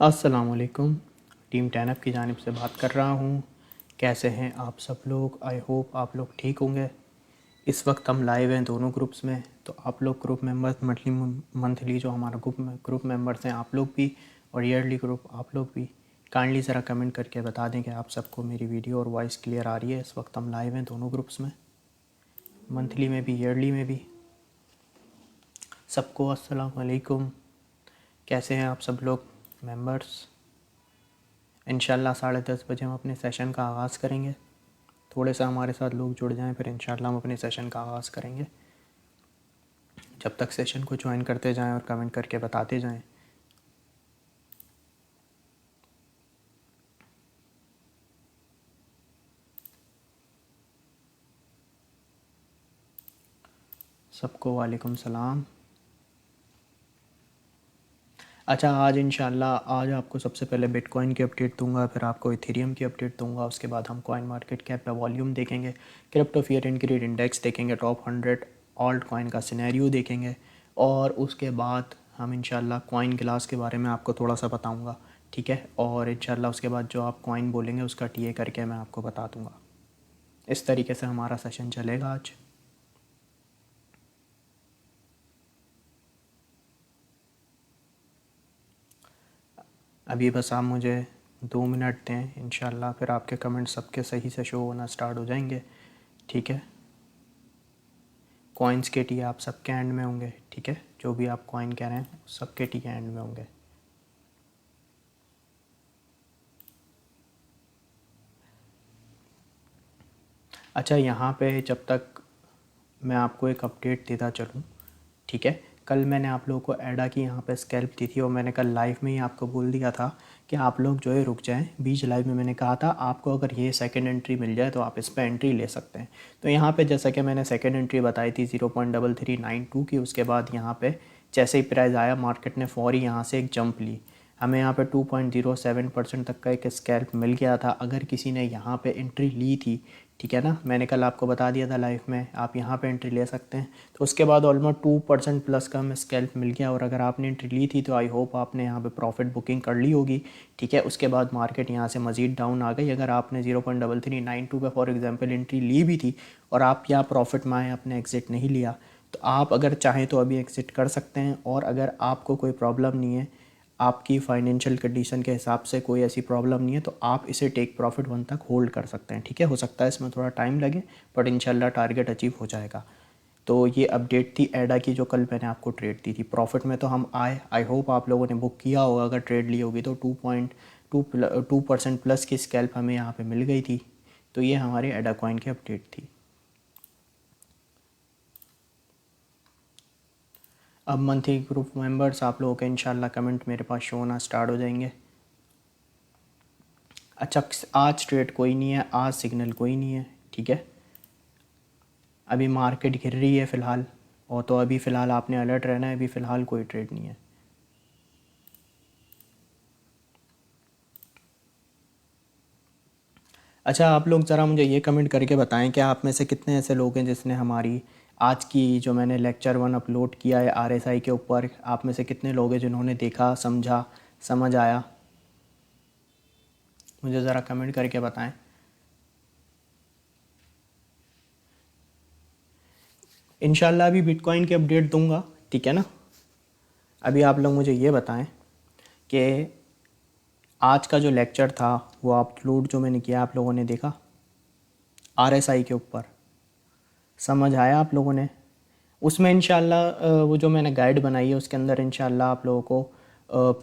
अस्सलामुअलैकुम। टीम टैनअप की जानिब से बात कर रहा हूँ। कैसे हैं आप सब लोग? आई होप आप लोग ठीक होंगे। इस वक्त हम लाइव हैं दोनों ग्रुप्स में, तो आप लोग ग्रुप मेंबर्स मंथली जो हमारा ग्रुप मेंबर्स हैं आप लोग भी, और ईयरली ग्रुप आप लोग भी, काइंडली ज़रा कमेंट करके बता दें कि आप सबको मेरी वीडियो और वॉइस क्लियर आ रही है। इस वक्त हम लाइव हैं दोनों ग्रुप्स में, मंथली में भी ईयरली में भी। सबको अस्सलामुअलैकुम। कैसे हैं आप सब लोग मेंबर्स? इंशाल्लाह 10:30 बजे हम अपने सेशन का आगाज़ करेंगे। थोड़े सा हमारे साथ लोग जुड़ जाएं, फिर इंशाल्लाह हम अपने सेशन का आगाज़ करेंगे। जब तक सेशन को ज्वाइन करते जाएं और कमेंट करके बताते जाएं। सबको वालेकुम सलाम। अच्छा, आज इंशाल्लाह आज आपको सबसे पहले बिटकॉइन की अपडेट दूंगा, फिर आपको इथेरियम की अपडेट दूंगा, उसके बाद हम कॉइन मार्केट कैप पे वॉल्यूम देखेंगे, crypto fear and greed index देखेंगे, टॉप 100 ऑल्ट कॉइन का सिनेरियो देखेंगे, और उसके बाद हम इंशाल्लाह कॉइन क्लास के बारे में आपको थोड़ा सा बताऊँगा, ठीक है। और इंशाल्लाह उसके बाद जो आप कॉइन बोलेंगे उसका टीए करके मैं आपको बता दूँगा। इस तरीके से हमारा सेशन चलेगा आज। अभी बस आप मुझे 2 मिनट दें, इंशाल्लाह फिर आपके कमेंट सबके सही से शो होना स्टार्ट हो जाएंगे, ठीक है। कॉइन्स के टी आप सबके एंड में होंगे, ठीक है। जो भी आप कॉइन कह रहे हैं सबके टी एंड में होंगे। अच्छा, यहाँ पे जब तक मैं आपको एक अपडेट देता चलूँ, ठीक है। कल मैंने आप लोगों को एडा की यहाँ पे स्कैल्प दी थी, और मैंने कल लाइव में ही आपको बोल दिया था कि आप लोग जो है रुक जाएं। बीच लाइव में मैंने कहा था आपको अगर ये सेकंड एंट्री मिल जाए तो आप इस पर एंट्री ले सकते हैं। तो यहाँ पे जैसा कि मैंने सेकंड एंट्री बताई थी 0.3392 की, उसके बाद यहाँ पे जैसे ही प्राइस आया मार्केट ने फौरी यहाँ से एक जंप ली। हमें यहाँ पे 2.07% तक का एक स्कैल्प मिल गया था। अगर किसी ने यहाँ पे एंट्री ली थी, ठीक है ना, मैंने कल आपको बता दिया था लाइव में आप यहाँ पे एंट्री ले सकते हैं। तो उसके बाद ऑलमोस्ट 2% प्लस का हमें स्कैल्प मिल गया, और अगर आपने एंट्री ली थी तो आई होप आपने यहाँ पे प्रॉफिट बुकिंग कर ली होगी, ठीक है। उसके बाद मार्केट यहाँ से मज़ीद डाउन आ गई। अगर आपने 0.3392 पे फॉर एग्जांपल एंट्री ली भी थी और आप यहाँ प्रॉफिट में आए, आपने एग्ज़िट नहीं लिया, तो आप अगर चाहें तो अभी एग्ज़िट कर सकते हैं। और अगर आपको कोई प्रॉब्लम नहीं है, आपकी फाइनेंशियल कंडीशन के हिसाब से कोई ऐसी प्रॉब्लम नहीं है, तो आप इसे टेक प्रॉफिट 1 तक होल्ड कर सकते हैं, ठीक है। हो सकता है इसमें थोड़ा टाइम लगे, बट इंशाल्लाह टारगेट अचीव हो जाएगा। तो ये अपडेट थी एडा की जो कल मैंने आपको ट्रेड दी थी। प्रॉफिट में तो हम आए, आई होप आप लोगों ने बुक किया होगा। अगर ट्रेड ली होगी तो 2% प्लस की स्कैल्प हमें यहाँ पे मिल गई थी। तो ये हमारी एडा कॉइन की अपडेट थी। अब मंथली ग्रुप मेंबर्स आप लोगों के इंशाल्लाह कमेंट मेरे पास शो होना स्टार्ट हो जाएंगे। अच्छा, आज ट्रेड कोई नहीं है, आज सिग्नल कोई नहीं है, ठीक है। अभी मार्केट गिर रही है फ़िलहाल, और तो अभी फ़िलहाल आपने अलर्ट रहना है। अभी फ़िलहाल कोई ट्रेड नहीं है। अच्छा, आप लोग ज़रा मुझे ये कमेंट करके बताएं कि आप में से कितने ऐसे लोग हैं जिसने हमारी आज की जो मैंने लेक्चर 1 अपलोड किया है आरएसआई के ऊपर, आप में से कितने लोग हैं जिन्होंने देखा, समझा, समझ आया? मुझे ज़रा कमेंट करके बताएं। इंशाल्लाह अभी बिटकॉइन की अपडेट दूंगा, ठीक है ना। अभी आप लोग मुझे ये बताएं कि आज का जो लेक्चर था वो अपलोड जो मैंने किया आप लोगों ने देखा आरएसआई के ऊपर? समझ आया आप लोगों ने? उसमें इंशाल्लाह वो जो मैंने गाइड बनाई है उसके अंदर इंशाल्लाह आप लोगों को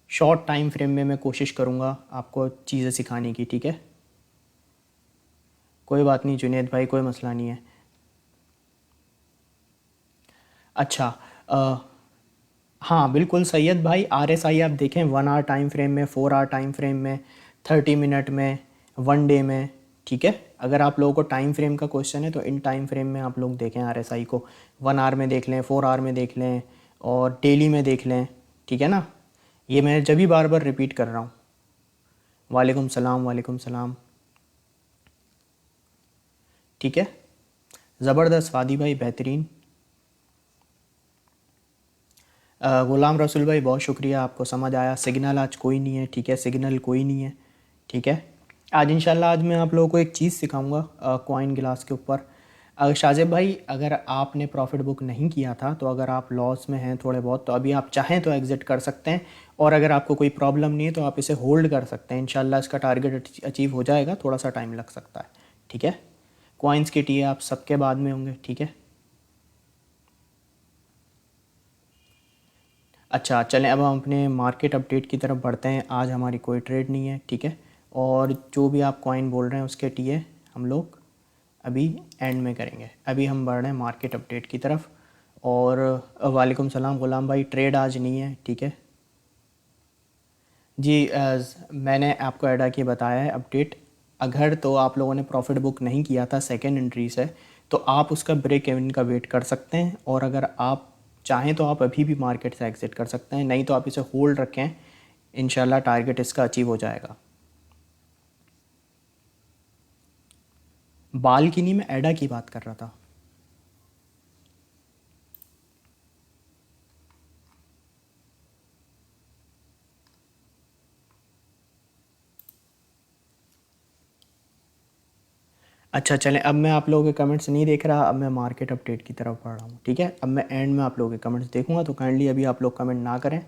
शॉर्ट टाइम फ्रेम में मैं कोशिश करूँगा आपको चीज़ें सिखाने की, ठीक है। कोई बात नहीं जुनैद भाई, कोई मसला नहीं है। अच्छा, अ, हाँ बिल्कुल सैयद भाई, आरएसआई आप देखें 1 आवर टाइम फ्रेम में, 4 आवर टाइम फ्रेम में, 30 मिनट में, 1 डे में, ठीक है। अगर आप लोगों को टाइम फ्रेम का क्वेश्चन है तो इन टाइम फ्रेम में आप लोग देखें आरएसआई को। 1 आवर में देख लें, 4 आवर में देख लें, और डेली में देख लें, ठीक है ना। ये मैं जब भी बार बार रिपीट कर रहा हूँ। वालेकुम सलाम, वालेकुम सलाम, ठीक है। ज़बरदस्त फादी भाई, बेहतरीन। गुलाम रसूल भाई बहुत शुक्रिया, आपको समझ आया। सिग्नल आज कोई नहीं है, ठीक है, सिग्नल कोई नहीं है, ठीक है। आज इंशाल्लाह आज मैं आप लोगों को एक चीज़ सिखाऊंगा कॉइन गिलास के ऊपर। शाजिब भाई, अगर आपने प्रॉफिट बुक नहीं किया था तो अगर आप लॉस में हैं थोड़े बहुत, तो अभी आप चाहें तो एग्ज़िट कर सकते हैं, और अगर आपको कोई प्रॉब्लम नहीं है तो आप इसे होल्ड कर सकते हैं। इंशाल्लाह इसका टारगेट अचीव हो जाएगा, थोड़ा सा टाइम लग सकता है, ठीक है। कॉइन्स के टीए आप सबके बाद में होंगे, ठीक है। अच्छा चलें, अब हम अपने मार्केट अपडेट की तरफ बढ़ते हैं। आज हमारी कोई ट्रेड नहीं है, ठीक है। और जो भी आप कॉइन बोल रहे हैं उसके टीए हम लोग अभी एंड में करेंगे। अभी हम बढ़ रहे हैं मार्केट अपडेट की तरफ। और वालेकुम सलाम गुलाम भाई, ट्रेड आज नहीं है, ठीक है जी। मैंने आपको ऐड की बताया है अपडेट। अगर तो आप लोगों ने प्रॉफिट बुक नहीं किया था सेकेंड एंट्री से, तो आप उसका ब्रेक इवन का वेट कर सकते हैं, और अगर आप चाहें तो आप अभी भी मार्केट से एग्ज़िट कर सकते हैं, नहीं तो आप इसे होल्ड रखें, इंशाल्लाह टारगेट इसका अचीव हो जाएगा। बाल की नहीं, मैं एडा की बात कर रहा था। अच्छा चलें, अब मैं आप लोगों के कमेंट्स नहीं देख रहा, अब मैं मार्केट अपडेट की तरफ बढ़ रहा हूँ, ठीक है। अब मैं एंड में आप लोगों के कमेंट्स देखूंगा, तो काइंडली अभी आप लोग कमेंट ना करें।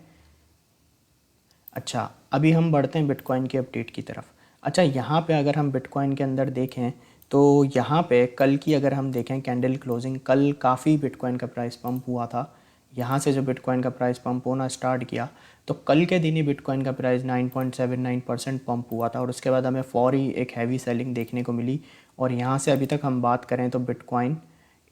अच्छा, अभी हम बढ़ते हैं बिटकॉइन के अपडेट की तरफ। अच्छा, यहाँ पे अगर हम बिटकॉइन के अंदर देखें तो यहाँ पे कल की अगर हम देखें कैंडल क्लोजिंग, कल काफ़ी बिटकॉइन का प्राइस पंप हुआ था। यहाँ से जो बिटकॉइन का प्राइस पंप होना स्टार्ट किया, तो कल के दिन ही बिटकॉइन का प्राइस 9.79% पंप हुआ था, और उसके बाद हमें फौरी एक हैवी सेलिंग देखने को मिली। और यहाँ से अभी तक हम बात करें तो बिटकॉइन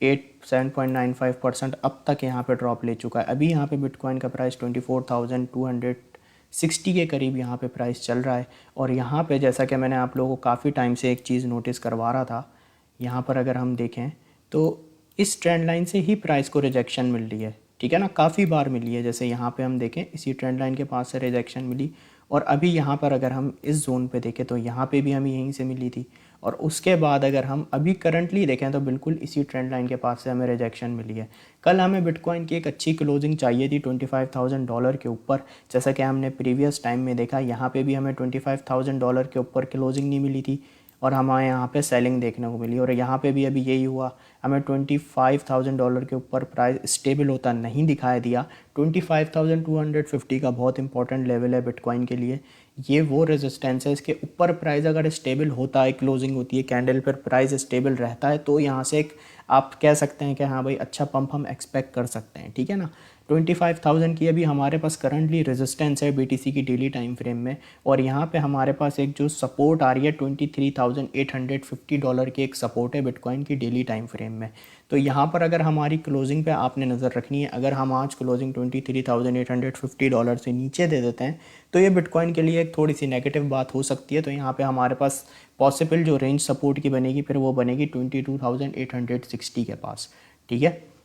7.95% अब तक यहाँ पे ड्रॉप ले चुका है। अभी यहाँ पे बिटकॉइन का प्राइस 24,260 के करीब यहाँ पे प्राइस चल रहा है। और यहाँ पे जैसा कि मैंने आप लोगों को काफ़ी टाइम से एक चीज़ नोटिस करवा रहा था, यहाँ पर अगर हम देखें तो इस ट्रेंड लाइन से ही प्राइस को रिजेक्शन मिल रही है, ठीक है ना, काफ़ी बार मिली है। जैसे यहाँ पे हम देखें, इसी ट्रेंड लाइन के पास से रिजेक्शन मिली, और अभी यहाँ पर अगर हम इस जोन पे देखें तो यहाँ पे भी हमें यहीं से मिली थी। और उसके बाद अगर हम अभी करंटली देखें तो बिल्कुल इसी ट्रेंड लाइन के पास से हमें रिजेक्शन मिली है। कल हमें बिटकॉइन की एक अच्छी क्लोजिंग चाहिए थी $25,000 के ऊपर, जैसा कि हमने प्रीवियस टाइम में देखा। यहाँ पे भी हमें $25,000 के ऊपर क्लोजिंग नहीं मिली थी, और हमें यहाँ पे सेलिंग देखने को मिली। और यहाँ पे भी अभी यही हुआ, हमें $25,000 के ऊपर प्राइस स्टेबल होता नहीं दिखाई दिया। 25,250 का बहुत इंपॉर्टेंट लेवल है बिटकॉइन के लिए। ये वो रेजिस्टेंस है, इसके ऊपर प्राइस अगर स्टेबल होता है, क्लोजिंग होती है कैंडल पर, प्राइस स्टेबल रहता है, तो यहाँ से एक आप कह सकते हैं कि हाँ भाई अच्छा पंप हम एक्सपेक्ट कर सकते हैं, ठीक है ना। 25,000 की अभी हमारे पास करंटली रेजिस्टेंस है बीटीसी की डेली टाइम फ्रेम में, और यहाँ पे हमारे पास एक जो सपोर्ट आ रही है $23,850 की एक सपोर्ट है बिटकॉइन की डेली टाइम फ्रेम में। तो यहाँ पर अगर हमारी क्लोजिंग पे आपने नज़र रखनी है, अगर हम आज क्लोजिंग $23,850 से नीचे दे देते हैं तो ये बिटकॉइन के लिए एक थोड़ी सी नेगेटिव बात हो सकती है। तो यहाँ पे हमारे पास पॉसिबल जो रेंज सपोर्ट की बनेगी फिर वो बनेगी 22,860 के पास, ठीक है।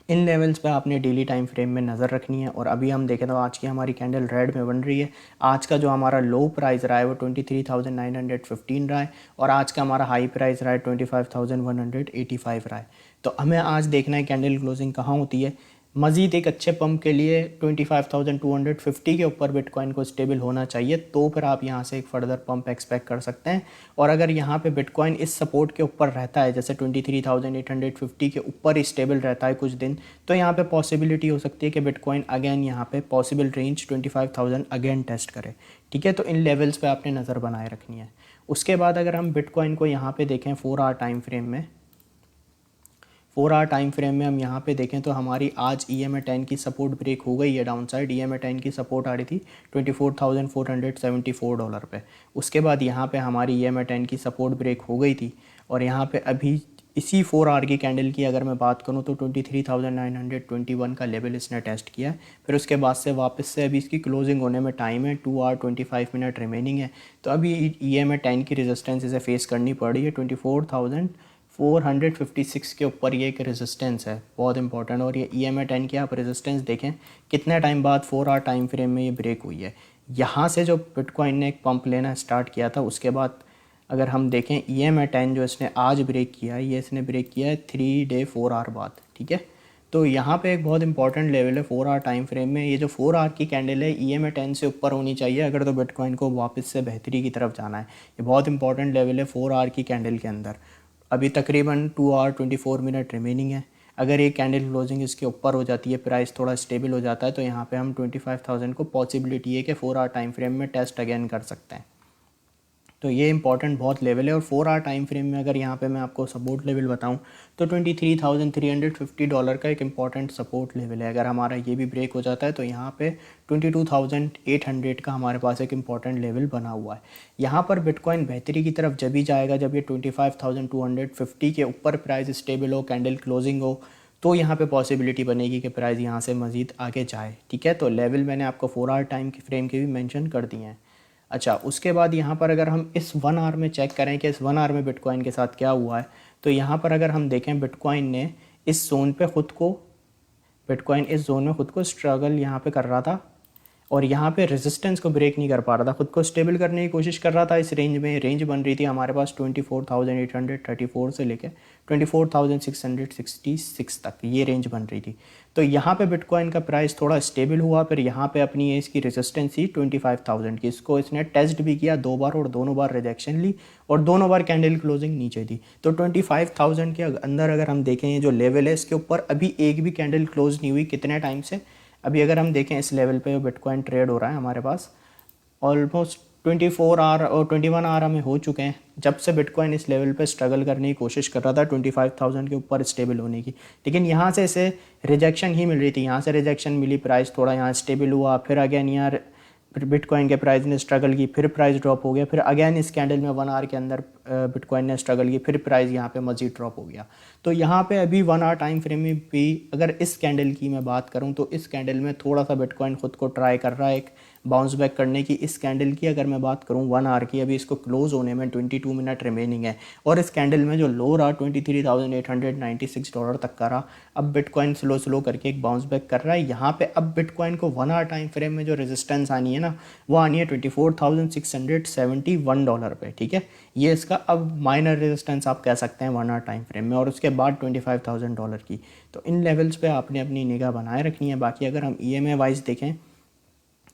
इन लेवल्स पे आपने डेली टाइम फ्रेम में नज़र रखनी है। और अभी हम देखें तो आज की हमारी कैंडल रेड में बन रही है। आज का जो हमारा लो प्राइस रहा है वो 23,915 रहा है, और आज का हमारा हाई प्राइस रहा है 25,185 रहा है। तो हमें आज देखना है कैंडल क्लोजिंग कहाँ होती है। मज़ीद एक अच्छे पंप के लिए 25,250 के ऊपर बिटकॉइन को स्टेबल होना चाहिए, तो फिर आप यहाँ से एक फर्दर पंप एक्सपेक्ट कर सकते हैं। और अगर यहाँ पे बिटकॉइन इस सपोर्ट के ऊपर रहता है, जैसे 23,850 के ऊपर ही स्टेबल रहता है कुछ दिन, तो यहाँ पे पॉसिबिलिटी हो सकती है कि बिटकॉइन अगेन यहाँ पे पॉसिबल रेंज 25,000 अगेन टेस्ट करे, ठीक है। तो इन लेवल्स पे आपने नज़र बनाए रखनी है। उसके बाद अगर हम बिटकॉइन को यहाँ पे देखें 4 आवर टाइम फ्रेम में, 4 आवर टाइम फ्रेम में हम यहाँ पे देखें तो हमारी आज EMA10 की सपोर्ट ब्रेक हो गई है डाउन साइड। EMA10 की सपोर्ट आ रही थी $24,474 पे। उसके बाद यहाँ पे हमारी EMA10 की सपोर्ट ब्रेक हो गई थी, और यहाँ पे अभी इसी 4 आवर की कैंडल की अगर मैं बात करूँ तो 23,921 का लेवल इसने टेस्ट किया है। फिर उसके बाद से वापस से अभी इसकी क्लोजिंग होने में टाइम है, 2 आवर 25 मिनट रिमेनिंग है। तो अभी EMA10 की रेजिस्टेंस इसे फेस करनी पड़ रही है 24,456 के ऊपर। ये एक रेजिस्टेंस है बहुत इंपॉर्टेंट। और ये EMA10 की आप रेजिस्टेंस देखें कितने टाइम बाद 4 आवर टाइम फ्रेम में ये ब्रेक हुई है। यहाँ से जो बिटकॉइन ने एक पंप लेना स्टार्ट किया था, उसके बाद अगर हम देखें EMA10 जो इसने आज ब्रेक किया है, ये इसने ब्रेक किया है 3 डे 4 आवर बाद, ठीक है। तो यहाँ पे एक बहुत इंपॉर्टेंट लेवल है 4 आवर टाइम फ्रेम में। ये जो 4 आवर की कैंडल है EMA 10 से ऊपर होनी चाहिए अगर तो बिटकॉइन को वापस से बेहतरी की तरफ जाना है। ये बहुत इंपॉर्टेंट लेवल है 4 आवर की कैंडल के अंदर। अभी तकरीबन 2 आवर 24 मिनट रिमेनिंग है। अगर ये कैंडल क्लोजिंग इसके ऊपर हो जाती है, प्राइस थोड़ा स्टेबल हो जाता है, तो यहाँ पे हम 25,000 को पॉसिबिलिटी है कि 4 आवर टाइम फ्रेम में टेस्ट अगेन कर सकते हैं। तो ये इंपॉर्टेंट बहुत लेवल है। और 4 आवर टाइम फ्रेम में अगर यहाँ पे मैं आपको सपोर्ट लेवल बताऊँ तो $23,350 का एक इंपॉर्टेंट सपोर्ट लेवल है। अगर हमारा ये भी ब्रेक हो जाता है तो यहाँ पे 22,800 का हमारे पास एक इंपॉर्टेंट लेवल बना हुआ है। यहाँ पर बिटकॉइन बेहतरी की तरफ जब ही जाएगा जब ये 25,250 के ऊपर प्राइस स्टेबल हो, कैंडल क्लोजिंग हो, तो यहाँ पे पॉसिबिलिटी बनेगी कि प्राइस यहाँ से मज़ीद आगे जाए। ठीक है, तो लेवल मैंने आपको 4 आवर टाइम की फ्रेम के भी मेंशन कर दिए हैं। अच्छा, उसके बाद यहाँ पर अगर हम इस 1 आवर में चेक करें कि इस 1 आवर में बिटकॉइन के साथ क्या हुआ है, तो यहाँ पर अगर हम देखें बिटकॉइन ने इस जोन पे ख़ुद को बिटकॉइन इस जोन में ख़ुद को स्ट्रगल यहाँ पे कर रहा था और यहाँ पे रेजिस्टेंस को ब्रेक नहीं कर पा रहा था, खुद को स्टेबल करने की कोशिश कर रहा था। इस रेंज में रेंज बन रही थी हमारे पास 24,834 से लेकर 24,666 तक, ये रेंज बन रही थी। तो यहाँ पे बिटकॉइन का प्राइस थोड़ा स्टेबल हुआ, फिर यहाँ पे अपनी इसकी रेजिस्टेंस थी 25,000 की, इसको इसने टेस्ट भी किया 2 बार और दोनों बार रिजेक्शन ली और दोनों बार कैंडल क्लोजिंग नीचे थी। तो 25,000 के अंदर अगर हम देखें ये जो लेवल है इसके ऊपर अभी एक भी कैंडल क्लोज नहीं हुई कितने टाइम से। अभी अगर हम देखें इस लेवल पे बिटकॉइन ट्रेड हो रहा है हमारे पास ऑलमोस्ट 24 आवर और 21 आवर हमें हो चुके हैं जब से बिटकॉइन इस लेवल पे स्ट्रगल करने की कोशिश कर रहा था 25,000 के ऊपर स्टेबल होने की, लेकिन यहाँ से इसे रिजेक्शन ही मिल रही थी। यहाँ से रिजेक्शन मिली, प्राइस थोड़ा यहाँ स्टेबल हुआ, फिर अगेन यहाँ बिटकॉइन के प्राइस ने स्ट्रगल की, फिर प्राइस ड्रॉप हो गया, फिर अगेन इस कैंडल में 1 आवर के अंदर बिटकॉइन ने स्ट्रगल की, फिर प्राइस यहाँ पे मज़ीद ड्रॉप हो गया। तो यहाँ पे अभी 1 आवर टाइम फ्रेम में भी अगर इस कैंडल की मैं बात करूँ तो इस कैंडल में थोड़ा सा बिटकॉइन खुद को ट्राई कर रहा है एक बाउंस बैक करने की। इस कैंडल की अगर मैं बात करूँ 1 आवर की, अभी इसको क्लोज होने में 22 मिनट रिमेनिंग है और इस कैंडल में जो लो रहा $23,896 तक का रहा। अब बिटकॉइन स्लो स्लो करके एक बाउंस बैक कर रहा है। यहाँ पे अब बिटकॉइन को 1 आवर टाइम फ्रेम में जो रेजिस्टेंस आनी है ना, वो आनी है $24,671 पे। ठीक है, ये इसका अब माइनर रेजिस्टेंस आप कह सकते हैं 1 आवर टाइम फ्रेम में, और उसके बाद $25,000 की। तो इन लेवल्स पे आपने अपनी निगाह बनाए रखनी है। बाकी अगर हम EMA वाइज देखें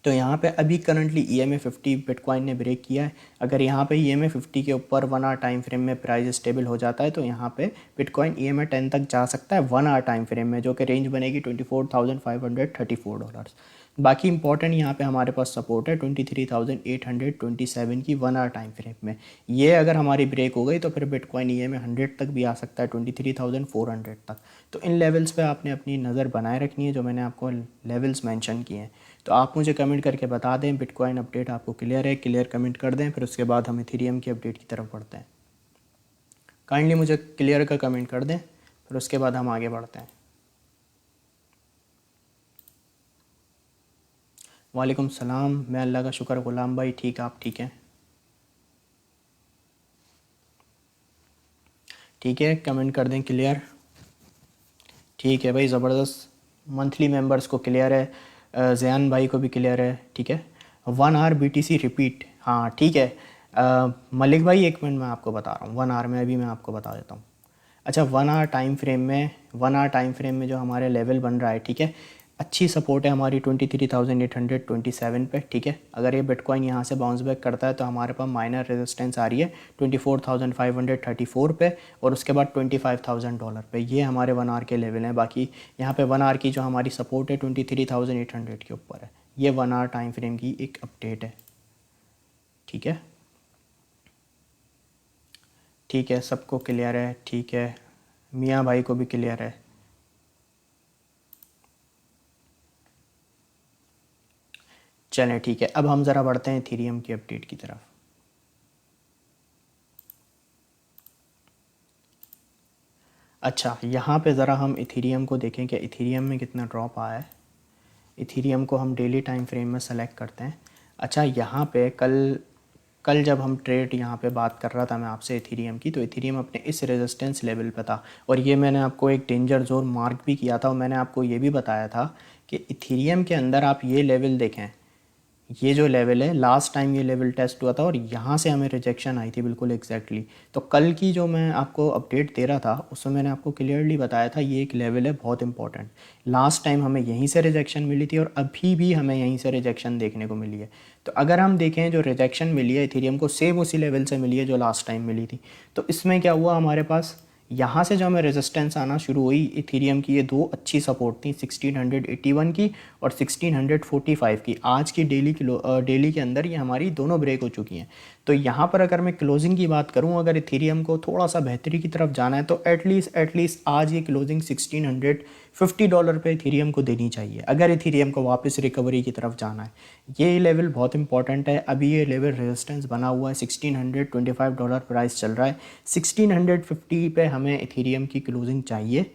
तो यहाँ पे अभी करंटली EMA 50 बिटकॉइन ने ब्रेक किया है। अगर यहाँ पे EMA 50 के ऊपर 1 आवर टाइम फ्रेम में प्राइस स्टेबल हो जाता है तो यहाँ पे बिटकॉइन EMA 10 तक जा सकता है 1 आवर टाइम फ्रेम में, जो कि रेंज बनेगी $24,534। बाकी इंपॉर्टेंट यहाँ पे हमारे पास सपोर्ट है 23,827 की 1 आवर टाइम फ्रेम में। ये अगर हमारी ब्रेक हो गई तो फिर बिटकॉइन EMA 100 तक भी आ सकता है, 23,400 तक। तो इन लेवल्स पे आपने अपनी नज़र बनाए रखनी है जो मैंने आपको लेवल्स मेंशन किए हैं। तो आप मुझे कमेंट करके बता दें बिटकॉइन अपडेट आपको क्लियर है, क्लियर कमेंट कर दें। फिर उसके बाद हम इथेरियम की अपडेट की तरफ बढ़ते हैं। काइंडली मुझे क्लियर का कमेंट कर दें, फिर उसके बाद हम आगे बढ़ते हैं। वालेकुम सलाम, मैं अल्लाह का शुक्र गुलाम भाई ठीक, आप ठीक हैं? ठीक है, कमेंट कर दें क्लियर। ठीक है भाई, ज़बरदस्त। मंथली मेंबर्स को क्लियर है, ज़यान भाई को भी क्लियर है। ठीक है, 1 आवर BTC रिपीट, हाँ ठीक है। मलिक भाई एक मिनट मैं आपको बता रहा हूँ 1 आवर में, अभी मैं आपको बता देता हूँ। अच्छा, 1 आवर टाइम फ्रेम में, 1 आवर टाइम फ्रेम में जो हमारे लेवल बन रहा है, ठीक है, अच्छी सपोर्ट है हमारी 23,827 पे। ठीक है, अगर ये बिटकॉइन यहाँ से बाउंस बैक करता है तो हमारे पास माइनर रेजिस्टेंस आ रही है 24,534 पे और उसके बाद $25,000 पे। ये हमारे 1 आवर के लेवल हैं। बाकी यहाँ पे 1 आवर की जो हमारी सपोर्ट है 23,800 के ऊपर है। ये 1 आवर टाइम फ्रेम की एक अपडेट है। ठीक है, ठीक है, सबको क्लियर है। ठीक है, मियाँ भाई को भी क्लियर है। चलें ठीक है, अब हम ज़रा बढ़ते हैं इथेरियम की अपडेट की तरफ। अच्छा, यहाँ पे ज़रा हम इथेरियम को देखें कि इथेरियम में कितना ड्रॉप आया है। इथेरियम को हम डेली टाइम फ्रेम में सेलेक्ट करते हैं। अच्छा, यहाँ पे कल जब हम ट्रेड यहाँ पे बात कर रहा था मैं आपसे इथेरियम की, तो इथेरियम अपने इस रेजिस्टेंस लेवल पे था और ये मैंने आपको एक डेंजर जोन मार्क भी किया था और मैंने आपको ये भी बताया था कि इथेरियम के अंदर आप ये लेवल देखें, ये जो लेवल है, लास्ट टाइम ये लेवल टेस्ट हुआ था और यहाँ से हमें रिजेक्शन आई थी बिल्कुल एग्जैक्टली। तो कल की जो मैं आपको अपडेट दे रहा था उसमें मैंने आपको क्लियरली बताया था ये एक लेवल है बहुत इंपॉर्टेंट। लास्ट टाइम हमें यहीं से रिजेक्शन मिली थी और अभी भी हमें यहीं से रिजेक्शन देखने को मिली है। तो अगर हम देखें जो रिजेक्शन मिली है इथेरियम को सेम उसी लेवल से मिली है जो लास्ट टाइम मिली थी। तो इसमें क्या हुआ, हमारे पास यहाँ से जो हमें रेजिस्टेंस आना शुरू हुई इथेरियम की, ये दो अच्छी सपोर्ट थी 1681 की और 1645 की। आज की डेली के अंदर ये हमारी दोनों ब्रेक हो चुकी हैं। तो यहाँ पर अगर मैं क्लोजिंग की बात करूँ, अगर इथेरियम को थोड़ा सा बेहतरी की तरफ जाना है तो एटलीस्ट आज ये क्लोजिंग $1650 पे इथेरियम को देनी चाहिए अगर इथेरियम को वापस रिकवरी की तरफ जाना है। ये लेवल बहुत इंपॉर्टेंट है। अभी ये लेवल रेजिस्टेंस बना हुआ है, $1625 प्राइस चल रहा है। 1650 पे हमें इथेरियम की क्लोजिंग चाहिए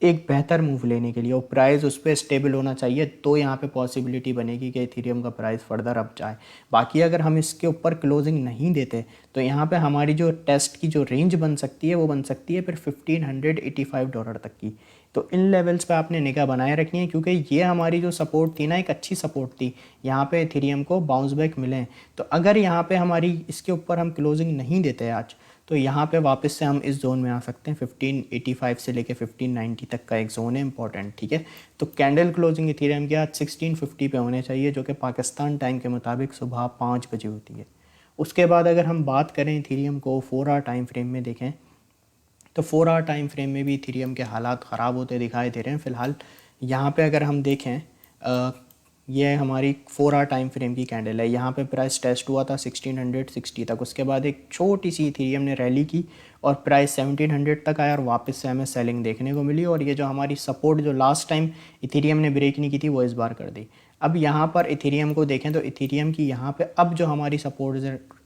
एक बेहतर मूव लेने के लिए, और प्राइस उस पर स्टेबल होना चाहिए। तो यहाँ पे पॉसिबिलिटी बनेगी कि इथेरियम का प्राइस फर्दर अप जाए। बाकी अगर हम इसके ऊपर क्लोजिंग नहीं देते तो यहाँ पे हमारी जो टेस्ट की जो रेंज बन सकती है वो बन सकती है फिर $1585 तक की। तो इन लेवल्स पे आपने निगाह बनाए रखनी है, क्योंकि ये हमारी जो सपोर्ट थी ना, एक अच्छी सपोर्ट थी। यहाँ पे इथेरियम को बाउंस बैक मिले। तो अगर यहाँ पे हमारी इसके ऊपर हम क्लोजिंग नहीं देते आज, तो यहाँ पे वापस से हम इस जोन में आ सकते हैं। 1585 से लेके 1590 तक का एक जोन है इंपॉर्टेंट, ठीक है। तो कैंडल क्लोजिंग इथेरियम की आज 1650 पे होने चाहिए, जो कि पाकिस्तान टाइम के मुताबिक सुबह 5 बजे होती है। उसके बाद अगर हम बात करें इथेरियम को 4 आवर टाइम फ्रेम में देखें, तो 4 आवर टाइम फ्रेम में भी इथेरियम के हालात ख़राब होते दिखाई दे रहे हैं फ़िलहाल। यहाँ पे अगर हम देखें, ये हमारी 4 आवर टाइम फ्रेम की कैंडल है। यहाँ पे प्राइस टेस्ट हुआ था 1660 तक। उसके बाद एक छोटी सी इथेरियम ने रैली की और प्राइस 1700 तक आया और वापस से हमें सेलिंग देखने को मिली। और ये जो हमारी सपोर्ट जो लास्ट टाइम इथेरियम ने ब्रेक नहीं की थी वो इस बार कर दी। अब यहाँ पर इथेरियम को देखें तो इथेरियम की यहाँ पे अब जो हमारी सपोर्ट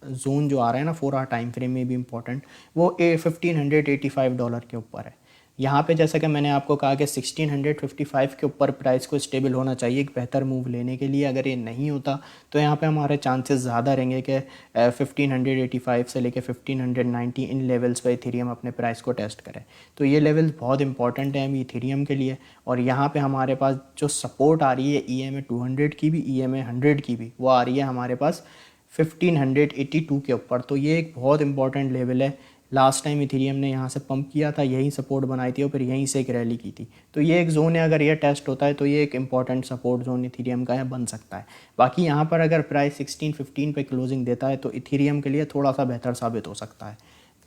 जोन जो आ रहा है ना 4 आवर टाइम फ्रेम में भी इंपॉर्टेंट, वो $1585 के ऊपर है। यहाँ पे जैसा कि मैंने आपको कहा कि 1655 के ऊपर प्राइस को स्टेबल होना चाहिए एक बेहतर मूव लेने के लिए। अगर ये नहीं होता तो यहाँ पे हमारे चांसेस ज़्यादा रहेंगे कि 1585 से लेके 1590 इन लेवल्स पे इथेरियम अपने प्राइस को टेस्ट करे। तो ये लेवल्स बहुत इंपॉर्टेंट है अभी इथेरियम के लिए। और यहाँ पे हमारे पास जो सपोर्ट आ रही है EMA 200 की भी, EMA 100 की भी, वो आ रही है हमारे पास 1582 के ऊपर। तो ये एक बहुत इंपॉर्टेंट लेवल है। लास्ट टाइम इथेरियम ने यहाँ से पंप किया था, यही सपोर्ट बनाई थी और फिर यहीं से एक रैली की थी। तो ये एक जोन है, अगर ये टेस्ट होता है तो ये एक इंपॉर्टेंट सपोर्ट जोन इथेरियम का है, बन सकता है। बाकी यहाँ पर अगर प्राइस 1615 पे क्लोजिंग देता है तो इथेरियम के लिए थोड़ा सा बेहतर साबित हो सकता है।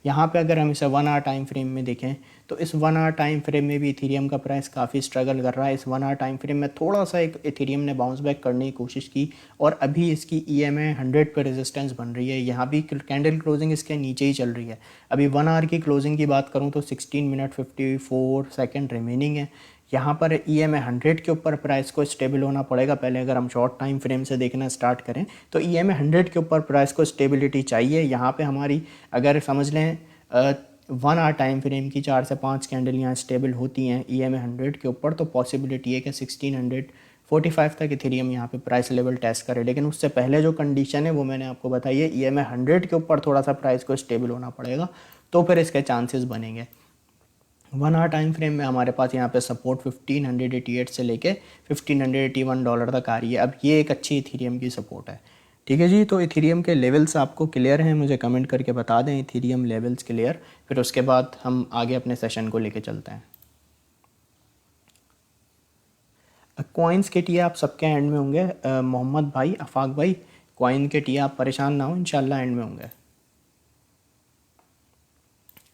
यहाँ पे अगर हम इसे 1 आवर टाइम फ्रेम में देखें तो इस 1 आवर टाइम फ्रेम में भी इथेरियम का प्राइस काफ़ी स्ट्रगल कर रहा है। इस 1 आवर टाइम फ्रेम में थोड़ा सा एक इथेरियम ने बाउंस बैक करने की कोशिश की और अभी इसकी EMA 100 पर रेजिस्टेंस बन रही है। यहाँ भी कैंडल क्लोजिंग इसके नीचे ही चल रही है। अभी 1 आवर की क्लोजिंग की बात करूँ तो 16 मिनट 54 सेकेंड रिमेनिंग है। यहाँ पर EMA 100 के ऊपर प्राइस को स्टेबल होना पड़ेगा पहले। अगर हम शॉर्ट टाइम फ्रेम से देखना स्टार्ट करें तो EMA 100 के ऊपर प्राइस को स्टेबिलिटी चाहिए। यहाँ पे हमारी अगर समझ लें 1 आवर टाइम फ्रेम की 4 से 5 कैंडल यहाँ स्टेबल होती हैं EMA 100 के ऊपर, तो पॉसिबिलिटी है कि 1645 तक इथेरियम यहाँ पे प्राइस लेवल टेस्ट करे। लेकिन उससे पहले जो कंडीशन है वो मैंने आपको बताई है, EMA 100 के ऊपर थोड़ा सा प्राइस को स्टेबल होना पड़ेगा तो फिर इसके चांसेस बनेंगे। 1 आवर टाइम फ्रेम में हमारे पास यहाँ पे सपोर्ट 1588 से लेके $1581 तक आ रही है। अब ये एक अच्छी इथेरियम की सपोर्ट है, ठीक है जी। तो इथेरियम के लेवल्स आपको क्लियर हैं, मुझे कमेंट करके बता दें इथेरियम लेवल्स क्लियर। फिर उसके बाद हम आगे अपने सेशन को लेके चलते हैं। कॉइन्स के टिया आप सबके एंड में होंगे, मोहम्मद भाई, अफाक भाई, कॉइन के टिया आप परेशान ना हो, इंशाल्लाह एंड में होंगे।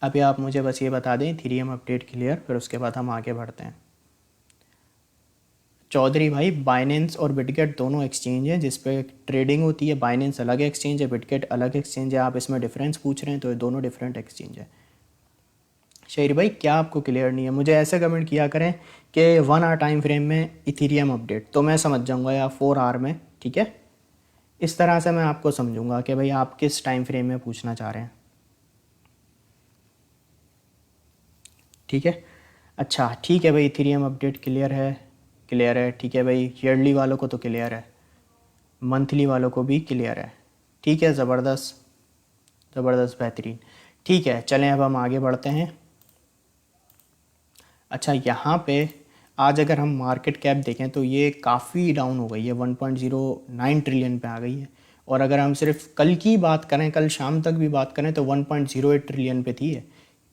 अभी आप मुझे बस ये बता दें इथेरियम अपडेट क्लियर, फिर उसके बाद हम आगे बढ़ते हैं। चौधरी भाई, बाइनेंस और बिटगेट दोनों एक्सचेंज हैं जिस पे ट्रेडिंग होती है। बाइनेंस अलग एक्सचेंज है, बिटगेट अलग एक्सचेंज है। आप इसमें डिफरेंस पूछ रहे हैं तो ये दोनों डिफरेंट एक्सचेंज है। शेर भाई, क्या आपको क्लियर नहीं है? मुझे ऐसे कमेंट किया करें कि 1 आवर टाइम फ्रेम में इथेरियम अपडेट, तो मैं समझ जाऊंगा, या 4 आवर में, ठीक है। इस तरह से मैं आपको समझूंगा कि भाई आप किस टाइम फ्रेम में पूछना चाह रहे हैं, ठीक है। अच्छा ठीक है भाई, इथेरियम अपडेट क्लियर है, क्लियर है, ठीक है भाई। ईयरली वालों को तो क्लियर है, मंथली वालों को भी क्लियर है, ठीक है। ज़बरदस्त ज़बरदस्त, बेहतरीन, ठीक है। चलें अब हम आगे बढ़ते हैं। अच्छा यहाँ पे आज अगर हम मार्केट कैप देखें तो ये काफ़ी डाउन हो गई है, 1.09 ट्रिलियन पे आ गई है। और अगर हम सिर्फ कल की बात करें, कल शाम तक भी बात करें तो 1.08 ट्रिलियन पे थी है।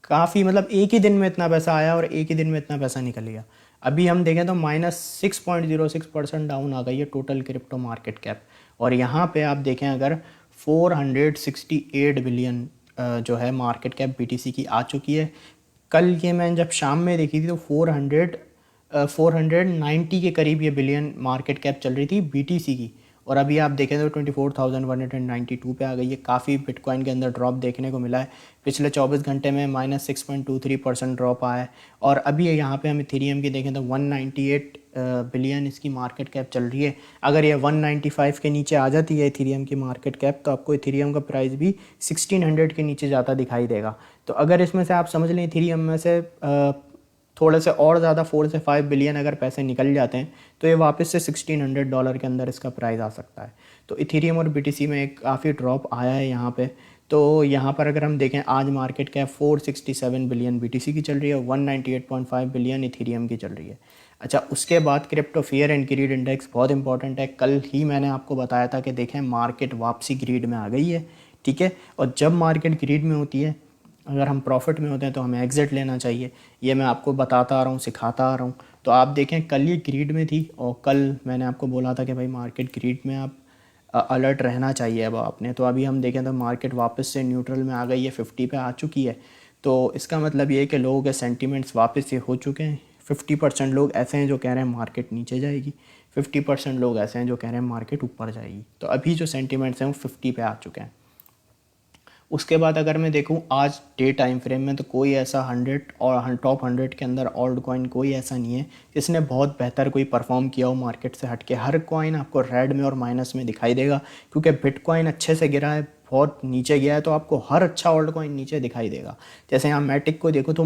काफ़ी मतलब एक ही दिन में इतना पैसा आया और एक ही दिन में इतना पैसा निकल गया। अभी हम देखें तो -6.06% डाउन आ गई है टोटल क्रिप्टो मार्केट कैप। और यहाँ पे आप देखें अगर 468 बिलियन जो है मार्केट कैप बीटीसी की आ चुकी है। कल के मैंने जब शाम में देखी थी तो 490 के करीब ये बिलियन मार्केट कैप चल रही थी बीटीसी की। और अभी आप देखें तो 24,192 पे आ गई है। काफ़ी बिटकॉइन के अंदर ड्रॉप देखने को मिला है। पिछले 24 घंटे में -6.23% ड्रॉप आया है। और अभी यहाँ पे हम इथेरियम की देखें तो 198 बिलियन इसकी मार्केट कैप चल रही है। अगर ये 195 के नीचे आ जाती है इथेरियम की मार्केट कैप तो आपको इथेरियम का प्राइस भी 1600 के नीचे जाता दिखाई देगा। तो अगर इसमें से आप समझ लें इथेरियम में से थोड़े से और ज़्यादा 4 से 5 बिलियन अगर पैसे निकल जाते हैं तो ये वापस से $1600 के अंदर इसका प्राइस आ सकता है। तो इथेरियम और बीटीसी में एक काफ़ी ड्रॉप आया है यहाँ पे। तो यहाँ पर अगर हम देखें आज मार्केट कैप 467 बिलियन बीटीसी की चल रही है, 198.5 बिलियन इथेरियम की चल रही है। अच्छा, उसके बाद crypto fear and greed index बहुत इंपॉर्टेंट है। कल ही मैंने आपको बताया था कि देखें मार्केट वापसी ग्रीड में आ गई है, ठीक है। और जब मार्केट ग्रीड में होती है, अगर हम प्रॉफिट में होते हैं तो हमें एग्ज़िट लेना चाहिए। ये मैं आपको बताता आ रहा हूँ, सिखाता आ रहा हूँ। तो आप देखें कल ये ग्रीड में थी और कल मैंने आपको बोला था कि भाई मार्केट ग्रीड में आप अलर्ट रहना चाहिए अब आपने। तो अभी हम देखें तो मार्केट वापस से न्यूट्रल में आ गई है, 50 पे आ चुकी है। तो इसका मतलब ये है कि लोगों के सेंटिमेंट्स वापस से हो चुके हैं। 50% लोग ऐसे हैं जो कह रहे हैं मार्केट नीचे जाएगी, 50% लोग ऐसे हैं जो कह रहे हैं मार्केट ऊपर जाएगी। तो अभी जो सेंटिमेंट्स हैं वो 50 पे आ चुके हैं। उसके बाद अगर मैं देखूं आज डे टाइम फ्रेम में तो कोई ऐसा 100 और टॉप 100 के अंदर ऑल्ट कॉइन कोई ऐसा नहीं है जिसने बहुत बेहतर कोई परफॉर्म किया हो मार्केट से हट के। हर कॉइन आपको रेड में और माइनस में दिखाई देगा, क्योंकि बिटकॉइन अच्छे से गिरा है, बहुत नीचे गया है, तो आपको हर अच्छा ऑल्ट कॉइन नीचे दिखाई देगा। जैसे यहाँ मैटिक को देखो तो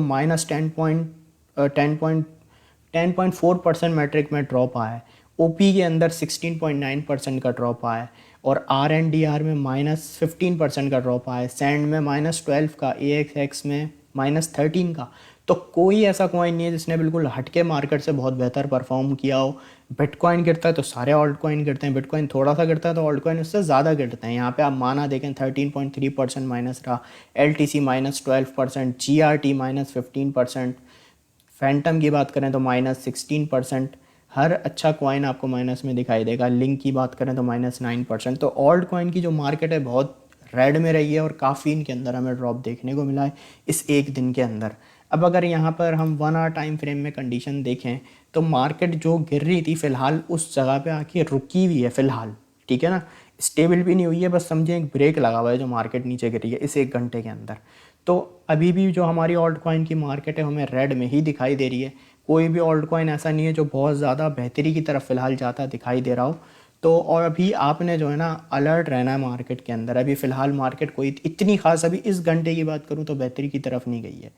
-10.4% मैट्रिक में ड्रॉप आया है। ओपी के अंदर 16.9% का ड्रॉप आया है। और RNDR में -15% का ड्रॉप आया है। सैंड में -12 का, AXX में -13 का। तो कोई ऐसा कॉइन नहीं है जिसने बिल्कुल हटके मार्केट से बहुत बेहतर परफॉर्म किया हो। बिटकॉइन गिरता है तो सारे ऑल्ट कॉइन गिरते हैं, बिटकॉइन थोड़ा सा गिरता है तो ऑल्ट कॉइन उससे ज़्यादा गिरते हैं। यहाँ पे आप माना देखें 13.3% माइनस रहा, LTC -12%, GRT -15%, फैंटम की बात करें तो -16%। हर अच्छा कॉइन आपको माइनस में दिखाई देगा। लिंक की बात करें तो -9%। तो ऑल्ट कॉइन की जो मार्केट है बहुत रेड में रही है और काफ़ी इनके अंदर हमें ड्रॉप देखने को मिला है इस एक दिन के अंदर। अब अगर यहाँ पर हम 1 आवर टाइम फ्रेम में कंडीशन देखें तो मार्केट जो गिर रही थी फ़िलहाल उस जगह पे आके रुकी हुई है फ़िलहाल, ठीक है ना। स्टेबल भी नहीं हुई है, बस समझें एक ब्रेक लगा हुआ है जो मार्केट नीचे गिर रही है इस एक घंटे के अंदर। तो अभी भी जो हमारी ऑल्ट कॉइन की मार्केट है हमें रेड में ही दिखाई दे रही है। कोई भी ऑल्ट कॉइन ऐसा नहीं है जो बहुत ज़्यादा बेहतरी की तरफ फ़िलहाल जाता दिखाई दे रहा हो। तो और अभी आपने जो है ना अलर्ट रहना है मार्केट के अंदर। अभी फ़िलहाल मार्केट कोई इतनी खास, अभी इस घंटे की बात करूँ तो बेहतरी की तरफ नहीं गई है।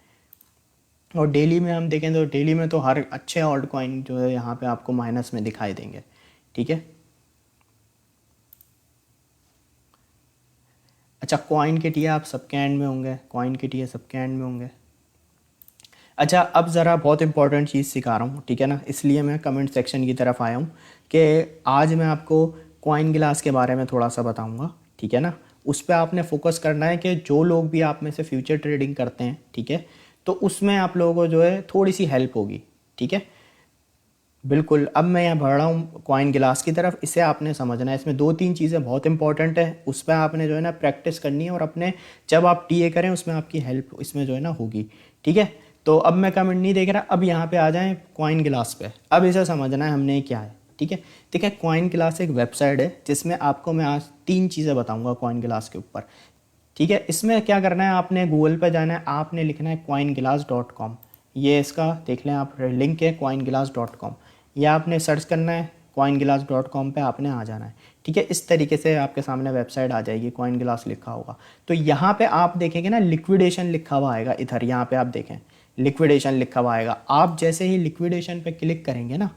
और डेली में हम देखें तो डेली में तो हर अच्छे ऑल्ट कॉइन जो है यहाँ पे आपको माइनस में दिखाई देंगे, ठीक है। अच्छा, कॉइन के टीए आप सबके एंड में होंगे, कॉइन के टीए सबके एंड में होंगे। अच्छा, अब ज़रा बहुत इंपॉर्टेंट चीज़ सिखा रहा हूँ, ठीक है ना, इसलिए मैं कमेंट सेक्शन की तरफ आया हूँ कि आज मैं आपको कॉइन ग्लास के बारे में थोड़ा सा बताऊँगा, ठीक है ना। उस पर आपने फोकस करना है कि जो लोग भी आप में से फ्यूचर ट्रेडिंग करते हैं, ठीक है, तो उसमें आप लोगों को जो है थोड़ी सी हेल्प होगी, ठीक है। बिल्कुल, अब मैं यहाँ बढ़ रहा हूँ कॉइन गिलास की तरफ। इसे आपने समझना है, इसमें 2-3 चीज़ें बहुत इंपॉर्टेंट है, उस पर आपने जो है ना प्रैक्टिस करनी है और अपने जब आप टीए करें उसमें आपकी हेल्प इसमें जो है ना होगी, ठीक है। तो अब मैं कमेंट नहीं देख रहा, अब यहाँ पे आ जाएं कॉइन गिलास पे। अब इसे समझना है हमने क्या है, ठीक है। देखिए, कॉइन गिलास एक वेबसाइट है जिसमें आपको मैं आज 3 चीज़ें बताऊँगा कॉइन गिलास के ऊपर, ठीक है। इसमें क्या करना है, आपने गूगल पर जाना है, आपने लिखना है coinglass.com। ये इसका देख लें आप, लिंक है coinglass.com। या आपने सर्च करना है coinglass.com पे आपने आ जाना है, ठीक है। इस तरीके से आपके सामने वेबसाइट आ जाएगी, कॉइन ग्लास लिखा होगा। तो यहाँ पे आप देखेंगे ना लिक्विडेशन लिखा हुआ आएगा, इधर यहाँ पे आप देखें लिक्विडेशन लिखा हुआ आएगा। आप जैसे ही लिक्विडेशन पे क्लिक करेंगे ना,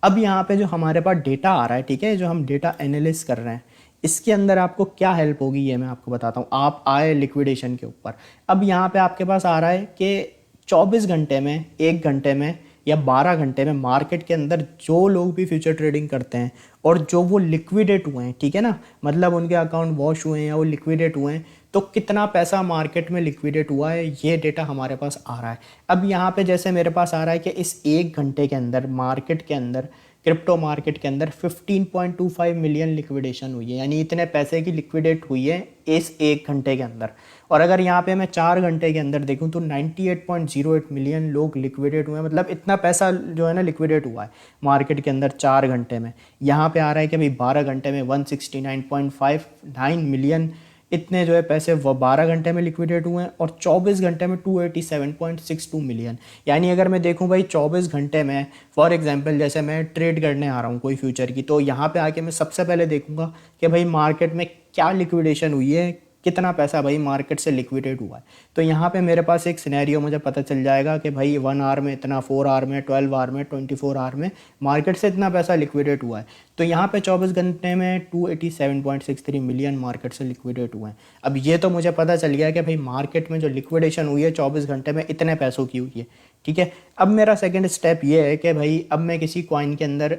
अब यहाँ पे जो हमारे पास डेटा आ रहा है, ठीक है, जो हम डेटा एनालिसिस कर रहे हैं, इसके अंदर आपको क्या हेल्प होगी ये मैं आपको बताता हूँ। आप आए लिक्विडेशन के ऊपर, अब यहाँ पे आपके पास आ रहा है कि 24 घंटे में, 1 घंटे में या 12 घंटे में मार्केट के अंदर जो लोग भी फ्यूचर ट्रेडिंग करते हैं और जो वो लिक्विडेट हुए हैं, ठीक है ना, मतलब उनके अकाउंट वॉश हुए हैं या वो लिक्विडेट हुए हैं, तो कितना पैसा मार्केट में लिक्विडेट हुआ है, ये डेटा हमारे पास आ रहा है। अब यहाँ पे जैसे मेरे पास आ रहा है कि इस 1 घंटे के अंदर मार्केट के अंदर, क्रिप्टो मार्केट के अंदर 15.25 मिलियन लिक्विडेशन हुई है, यानी इतने पैसे की लिक्विडेट हुई है इस 1 घंटे के अंदर। और अगर यहाँ पे मैं 4 घंटे के अंदर देखूँ तो 98.08 मिलियन लोग लिक्विडेट हुए हैं, मतलब इतना पैसा जो है ना लिक्विडेट हुआ है मार्केट के अंदर 4 घंटे में। यहाँ पे आ रहा है कि भाई 12 घंटे में 169.59 मिलियन इतने जो है पैसे वो 12 घंटे में लिक्विडेट हुए हैं, और 24 घंटे में 287.62 मिलियन। यानी अगर मैं देखूं भाई 24 घंटे में, फॉर एग्जांपल जैसे मैं ट्रेड करने आ रहा हूं कोई फ्यूचर की, तो यहाँ पे आके मैं सबसे पहले देखूंगा कि भाई मार्केट में क्या लिक्विडेशन हुई है, कितना पैसा भाई मार्केट से लिक्विडेट हुआ है। तो यहाँ पे मेरे पास एक सिनेरियो मुझे पता चल जाएगा कि भाई 1 आवर में इतना, 4 आवर में, 12 आवर में, 24 आवर में मार्केट से इतना पैसा लिक्विडेट हुआ है। तो यहाँ पे 24 घंटे में 287.63 मिलियन मार्केट से लिक्विडेट हुए हैं। अब ये तो मुझे पता चल गया कि भाई मार्केट में जो लिक्विडेशन हुई है 24 घंटे में इतने पैसों की हुई है, ठीक है। अब मेरा सेकंड स्टेप ये है कि भाई अब मैं किसी कॉइन के अंदर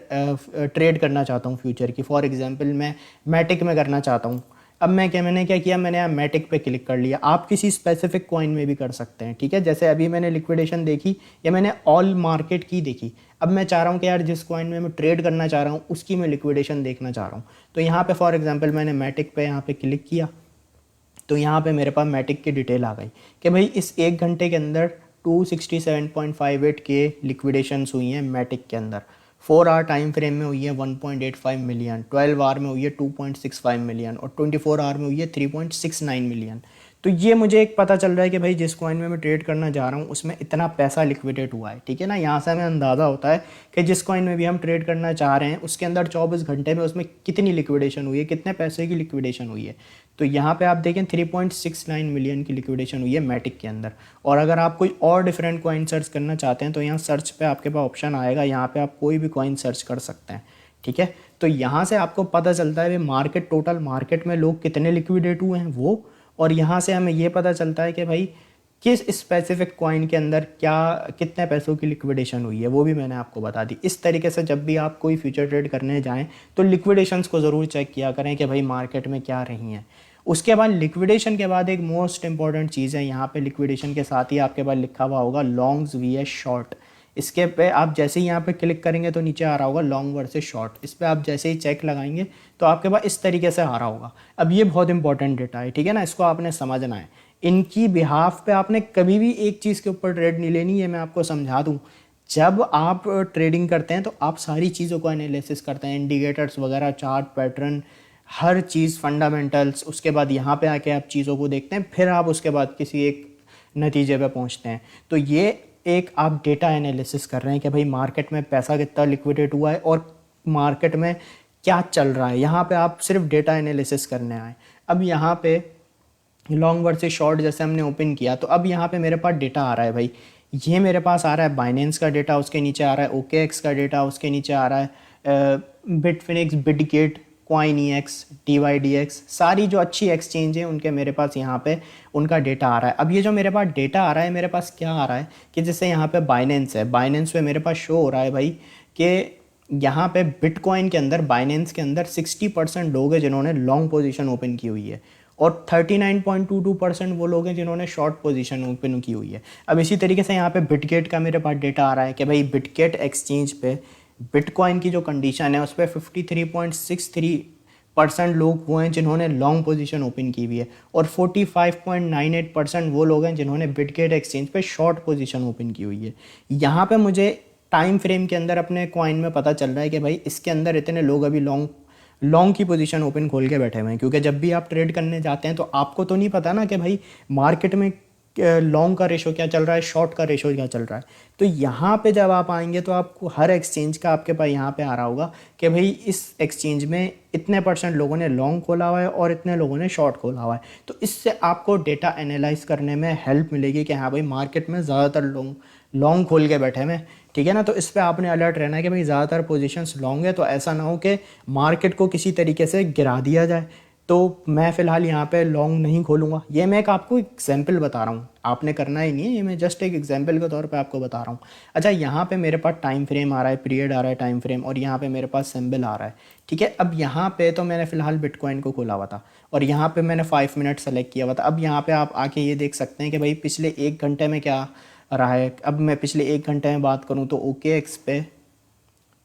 ट्रेड करना चाहता हूँ फ्यूचर की। फॉर एग्जांपल मैं मैटिक में करना चाहता हूँ। अब मैंने क्या किया, मैंने यहाँ मैटिक पे क्लिक कर लिया। आप किसी स्पेसिफिक कॉइन में भी कर सकते हैं, ठीक है। जैसे अभी मैंने लिक्विडेशन देखी या मैंने ऑल मार्केट की देखी। अब मैं चाह रहा हूँ कि यार जिस कॉइन में मैं ट्रेड करना चाह रहा हूँ उसकी मैं लिक्विडेशन देखना चाह रहा हूँ। तो यहाँ पे फॉर एग्जांपल मैंने मैटिक पे यहाँ पे क्लिक किया, तो यहाँ पे मेरे पास मैटिक की डिटेल आ गई कि भाई इस 1 घंटे के अंदर 267.58 के लिक्विडेशंस हुई हैं मैटिक के अंदर। 4 आवर टाइम फ्रेम में हुई है 1.85 मिलियन, 12 आवर में हुई है 2.65 मिलियन, और 24 आवर में हुई है 3.69 मिलियन। तो ये मुझे एक पता चल रहा है कि भाई जिस कॉइन में मैं ट्रेड करना जा रहा हूँ उसमें इतना पैसा लिक्विडेट हुआ है, ठीक है ना। यहाँ से हमें अंदाज़ा होता है कि जिस कॉइन में भी हम ट्रेड करना चाह रहे हैं उसके अंदर 24 घंटे में उसमें कितनी लिक्विडेशन हुई है, कितने पैसे की लिक्विडेशन हुई है। तो यहाँ पे आप देखें 3.69 मिलियन की लिक्विडेशन हुई है मैटिक के अंदर। और अगर आप कोई और डिफरेंट कॉइन सर्च करना चाहते हैं तो यहाँ सर्च पे आपके पास ऑप्शन आएगा, यहाँ पे आप कोई भी कॉइन सर्च कर सकते हैं, ठीक है। तो यहाँ से आपको पता चलता है मार्केट, टोटल मार्केट में लोग कितने लिक्विडेट हुए हैं वो, और यहाँ से हमें ये पता चलता है कि भाई किस स्पेसिफिक कॉइन के अंदर क्या कितने पैसों की लिक्विडेशन हुई है, वो भी मैंने आपको बता दी। इस तरीके से जब भी आप कोई फ्यूचर ट्रेड करने जाएं तो लिक्विडेशंस को ज़रूर चेक किया करें कि भाई मार्केट में क्या रही हैं। उसके बाद लिक्विडेशन के बाद एक मोस्ट इंपॉर्टेंट चीज़ है, यहाँ पे लिक्विडेशन के साथ ही आपके पास लिखा हुआ होगा लॉन्ग्स वी शॉर्ट। इसके पे आप जैसे ही यहाँ पे क्लिक करेंगे तो नीचे आ रहा होगा लॉन्ग वर्सेस शॉर्ट। इस पर आप जैसे ही चेक लगाएंगे तो आपके पास इस तरीके से आ रहा होगा। अब ये बहुत इंपॉर्टेंट डेटा है, ठीक है ना, इसको आपने समझना है। इनकी बिहाफ पे आपने कभी भी एक चीज़ के ऊपर ट्रेड नहीं लेनी है। मैं आपको समझा दूँ, जब आप ट्रेडिंग करते हैं तो आप सारी चीज़ों को एनालिसिस करते हैं, इंडिकेटर्स वगैरह, चार्ट पैटर्न, हर चीज़, फंडामेंटल्स। उसके बाद यहाँ पे आके आप चीज़ों को देखते हैं, फिर आप उसके बाद किसी एक नतीजे पे पहुँचते हैं। तो ये एक आप डेटा एनालिसिस कर रहे हैं कि भाई मार्केट में पैसा कितना लिक्विडेट हुआ है और मार्केट में क्या चल रहा है। यहाँ पे आप सिर्फ डेटा एनालिसिस करने आए। अब यहाँ पे लॉन्ग वर्सेस शॉर्ट जैसे हमने ओपन किया तो अब यहाँ पे मेरे पास डेटा आ रहा है भाई। ये मेरे पास आ रहा है बाइनेंस का डेटा, उसके नीचे आ रहा है OKX का डेटा, उसके नीचे आ रहा है बिटफिनिक्स, बिटगेट, CoinEX, DYDX, सारी जो अच्छी एक्सचेंज है उनके मेरे पास यहाँ पे उनका डेटा आ रहा है। अब ये जो मेरे पास डेटा आ रहा है, मेरे पास क्या आ रहा है कि जैसे यहाँ पे बाइनेंस है, बाइनेंस पे मेरे पास शो हो रहा है भाई कि यहाँ पे बिटकॉइन के अंदर, बाइनेंस के अंदर 60% लोग हैं जिन्होंने लॉन्ग पोजीशन ओपन की हुई है और 39.22% वो लोग हैं जिन्होंने शॉर्ट पोजीशन ओपन की हुई है। अब इसी तरीके से यहाँ पे बिटगेट का मेरे पास डेटा आ रहा है कि भाई बिटगेट एक्सचेंज पे बिटकॉइन की जो कंडीशन है उस पर 53.63% लोग वो हैं जिन्होंने लॉन्ग पोजीशन ओपन की हुई है और 45.98% वो लोग हैं जिन्होंने बिटगेट एक्सचेंज पे शॉर्ट पोजीशन ओपन की हुई है। यहाँ पे मुझे टाइम फ्रेम के अंदर अपने कॉइन में पता चल रहा है कि भाई इसके अंदर इतने लोग अभी लॉन्ग की पोजीशन ओपन खोल के बैठे हुए हैं, क्योंकि जब भी आप ट्रेड करने जाते हैं तो आपको तो नहीं पता ना कि भाई मार्केट में लॉन्ग का रेशो क्या चल रहा है, शॉर्ट का रेशो क्या चल रहा है। तो यहाँ पे जब आप आएंगे तो आपको हर एक्सचेंज का आपके पास यहाँ पे आ रहा होगा कि भाई इस एक्सचेंज में इतने % लोगों ने लॉन्ग खोला हुआ है और इतने लोगों ने शॉर्ट खोला हुआ है। तो इससे आपको डेटा एनालाइज करने में हेल्प मिलेगी कि हाँ भाई मार्केट में ज़्यादातर लोग लॉन्ग खोल के बैठे हुए, ठीक है ना। तो इस पर आपने अलर्ट रहना है कि भाई ज़्यादातर पोजीशंस लॉन्ग है, तो ऐसा ना हो कि मार्केट को किसी तरीके से गिरा दिया जाए, तो मैं फ़िलहाल यहाँ पे लॉन्ग नहीं खोलूँगा। ये मैं एक आपको एग्जांपल बता रहा हूँ, आपने करना ही नहीं है, ये मैं जस्ट एक एग्जांपल के तौर पे आपको बता रहा हूँ। अच्छा, यहाँ पे मेरे पास टाइम फ्रेम आ रहा है, पीरियड आ रहा है, टाइम फ्रेम, और यहाँ पे मेरे पास सिंबल आ रहा है, ठीक है। अब यहाँ पे तो मैंने फ़िलहाल बिटकॉइन को खोला हुआ था और यहाँ पे मैंने 5 मिनट सेलेक्ट किया हुआ था। अब यहाँ पे आप आके ये देख सकते हैं कि भाई पिछले 1 घंटे में क्या रहा है। अब मैं पिछले 1 घंटे में बात करूँ तो OKX पे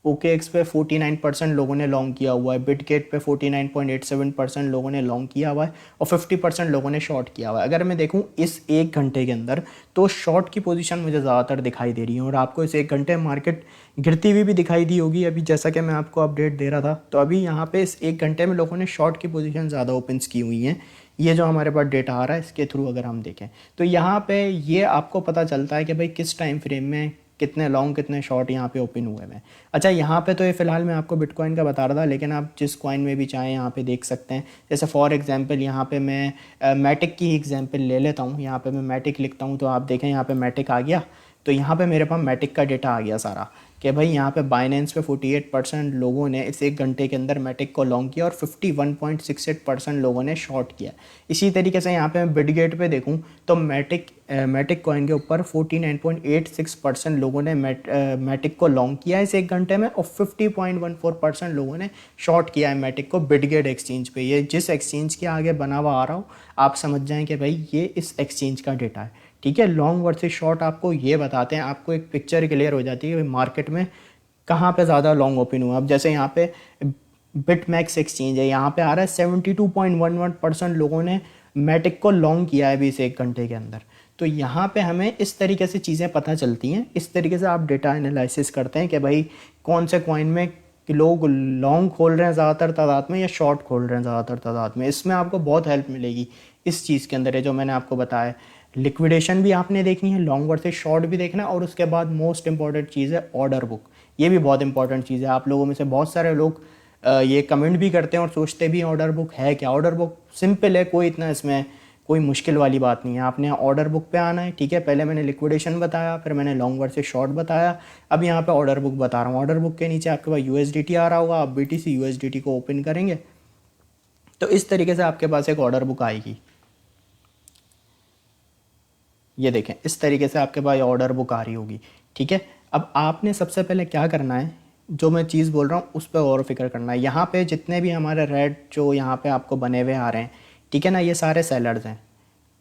49% लोगों ने लॉन्ग किया हुआ है, बिटगेट पे 49.87% लोगों ने लॉन्ग किया हुआ है और 50% लोगों ने शॉर्ट किया हुआ है। अगर मैं देखूं इस 1 घंटे के अंदर तो शॉर्ट की पोजीशन मुझे ज़्यादातर दिखाई दे रही है और आपको इस 1 घंटे में मार्केट गिरती हुई भी दिखाई दी होगी। अभी जैसा कि मैं आपको अपडेट दे रहा था, तो अभी यहाँ पे इस 1 घंटे में लोगों ने शॉर्ट की पोजीशन ज़्यादा ओपन्स की हुई हैं। ये जो हमारे पास डेटा आ रहा है इसके थ्रू अगर हम देखें तो यहाँ पे ये आपको पता चलता है कि भाई किस टाइम फ्रेम में कितने लॉन्ग कितने शॉर्ट यहाँ पे ओपन हुए हैं। अच्छा, यहाँ पे तो ये फ़िलहाल मैं आपको बिटकॉइन का बता रहा था, लेकिन आप जिस कॉइन में भी चाहें यहाँ पे देख सकते हैं। जैसे फॉर एग्जांपल यहाँ पे मैं मैटिक की एग्जांपल ले लेता हूँ। यहाँ पे मैं मैटिक लिखता हूँ तो आप देखें यहाँ पे मैटिक आ गया। तो यहाँ पे मेरे पास मैटिक का डेटा आ गया सारा कि भाई यहाँ पे बाइनेंस पे 48% लोगों ने इस 1 घंटे के अंदर मैटिक को लॉन्ग किया और 51.68% लोगों ने शॉर्ट किया। इसी तरीके से यहाँ पे मैं बिटगेट पे देखूँ तो मैटिक कॉइन के ऊपर 49.86% लोगों ने मैटिक को लॉन्ग किया है इस 1 घंटे में और 50.14% लोगों ने शॉर्ट किया है मैटिक को बिटगेट एक्सचेंज पे। ये जिस एक्सचेंज के आगे बना हुआ आ रहा हूँ आप समझ जाएं कि भाई ये इस एक्सचेंज का डेटा है, ठीक है। लॉन्ग वर्सेस शॉर्ट आपको ये बताते हैं, आपको एक पिक्चर क्लियर हो जाती है कि मार्केट में कहाँ पे ज़्यादा लॉन्ग ओपन हुआ। अब जैसे यहाँ पे बिटमैक्स एक्सचेंज है, यहाँ पे आ रहा है 72.11% लोगों ने मैटिक को लॉन्ग किया है अभी इस 1 घंटे के अंदर। तो यहाँ पे हमें इस तरीके से चीज़ें पता चलती हैं। इस तरीके से आप डेटा एनालिसिस करते हैं कि भाई कौन से कॉइन में कि लोग लॉन्ग खोल रहे हैं ज़्यादातर तादाद में या शॉर्ट खोल रहे हैं ज़्यादातर तादाद में। इसमें आपको बहुत हेल्प मिलेगी इस चीज़ के अंदर है जो मैंने आपको बताया। लिक्विडेशन भी आपने देखनी है, लॉन्ग वर्सेस शॉर्ट भी देखना है, और उसके बाद मोस्ट इंपॉर्टेंट चीज़ है ऑर्डर बुक। ये भी बहुत इंपॉर्टेंट चीज़ है। आप लोगों में से बहुत सारे लोग ये कमेंट भी करते हैं और सोचते भी हैं ऑर्डर बुक है क्या। ऑर्डर बुक सिंपल है, कोई इतना इसमें कोई मुश्किल वाली बात नहीं है। आपने ऑर्डर बुक पे आना है, ठीक है। पहले मैंने लिक्विडेशन बताया, फिर मैंने लॉन्ग वर्सेस शॉर्ट बताया, अब यहाँ पे ऑर्डर बुक बता रहा हूँ। ऑर्डर बुक के नीचे आपके पास USDT आ रहा होगा, आप BTC USDT को ओपन करेंगे तो इस तरीके से आपके पास एक ऑर्डर बुक आएगी। ये देखें, इस तरीके से आपके पास ऑर्डर बुक आ रही होगी, ठीक है। अब आपने सबसे पहले क्या करना है, जो मैं चीज़ बोल रहा हूँ उस पर और फिक्र करना है। यहाँ पे जितने भी हमारे रेड जो यहाँ पे आपको बने हुए आ रहे हैं, ठीक है ना, ये सारे सेलर्स हैं।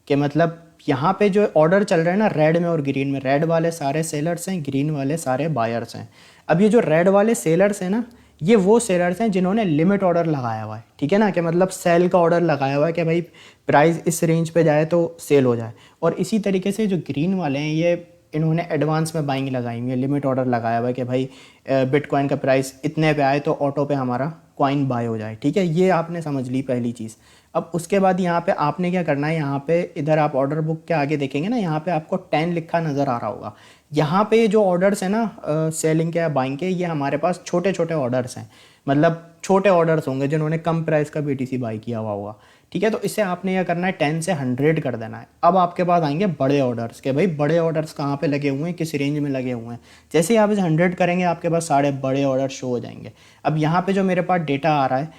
कि मतलब यहाँ पे जो ऑर्डर चल रहे हैं ना रेड में और ग्रीन में, रेड वाले सारे सेलर्स हैं, ग्रीन वाले सारे बायर्स हैं। अब ये जो रेड वाले सेलर्स हैं ना, ये वो सेलर्स हैं जिन्होंने लिमिट ऑर्डर लगाया हुआ है, ठीक है ना, कि मतलब सेल का ऑर्डर लगाया हुआ है कि भाई प्राइस इस रेंज पे जाए तो सेल हो जाए। और इसी तरीके से जो ग्रीन वाले हैं ये इन्होंने एडवांस में बाइंग लगाई हुई है, लिमिट ऑर्डर लगाया हुआ है कि भाई बिटकॉइन का प्राइस इतने पे आए तो ऑटो पे हमारा कॉइन बाय हो जाए, ठीक है। ये आपने समझ ली पहली चीज़। अब उसके बाद यहाँ पे आपने क्या करना है, यहाँ पे इधर आप ऑर्डर बुक के आगे देखेंगे ना, यहाँ पे आपको 10 लिखा नज़र आ रहा होगा। यहाँ पे जो ऑर्डर्स हैं ना सेलिंग के या बाइंग के, ये हमारे पास छोटे छोटे ऑर्डर्स हैं, मतलब छोटे ऑर्डर्स होंगे जिन्होंने कम प्राइस का BTC बाई किया हुआ होगा, ठीक है। तो इसे आपने क्या करना है, 10 से 100 कर देना है। अब आपके पास आएंगे बड़े ऑर्डर्स के, भाई बड़े ऑर्डर्स कहाँ पे लगे हुए हैं, किस रेंज में लगे हुए हैं। जैसे ही आप इसे 100 करेंगे आपके पास सारे बड़े ऑर्डर शो हो जाएंगे। अब यहाँ पे जो मेरे पास डेटा आ रहा है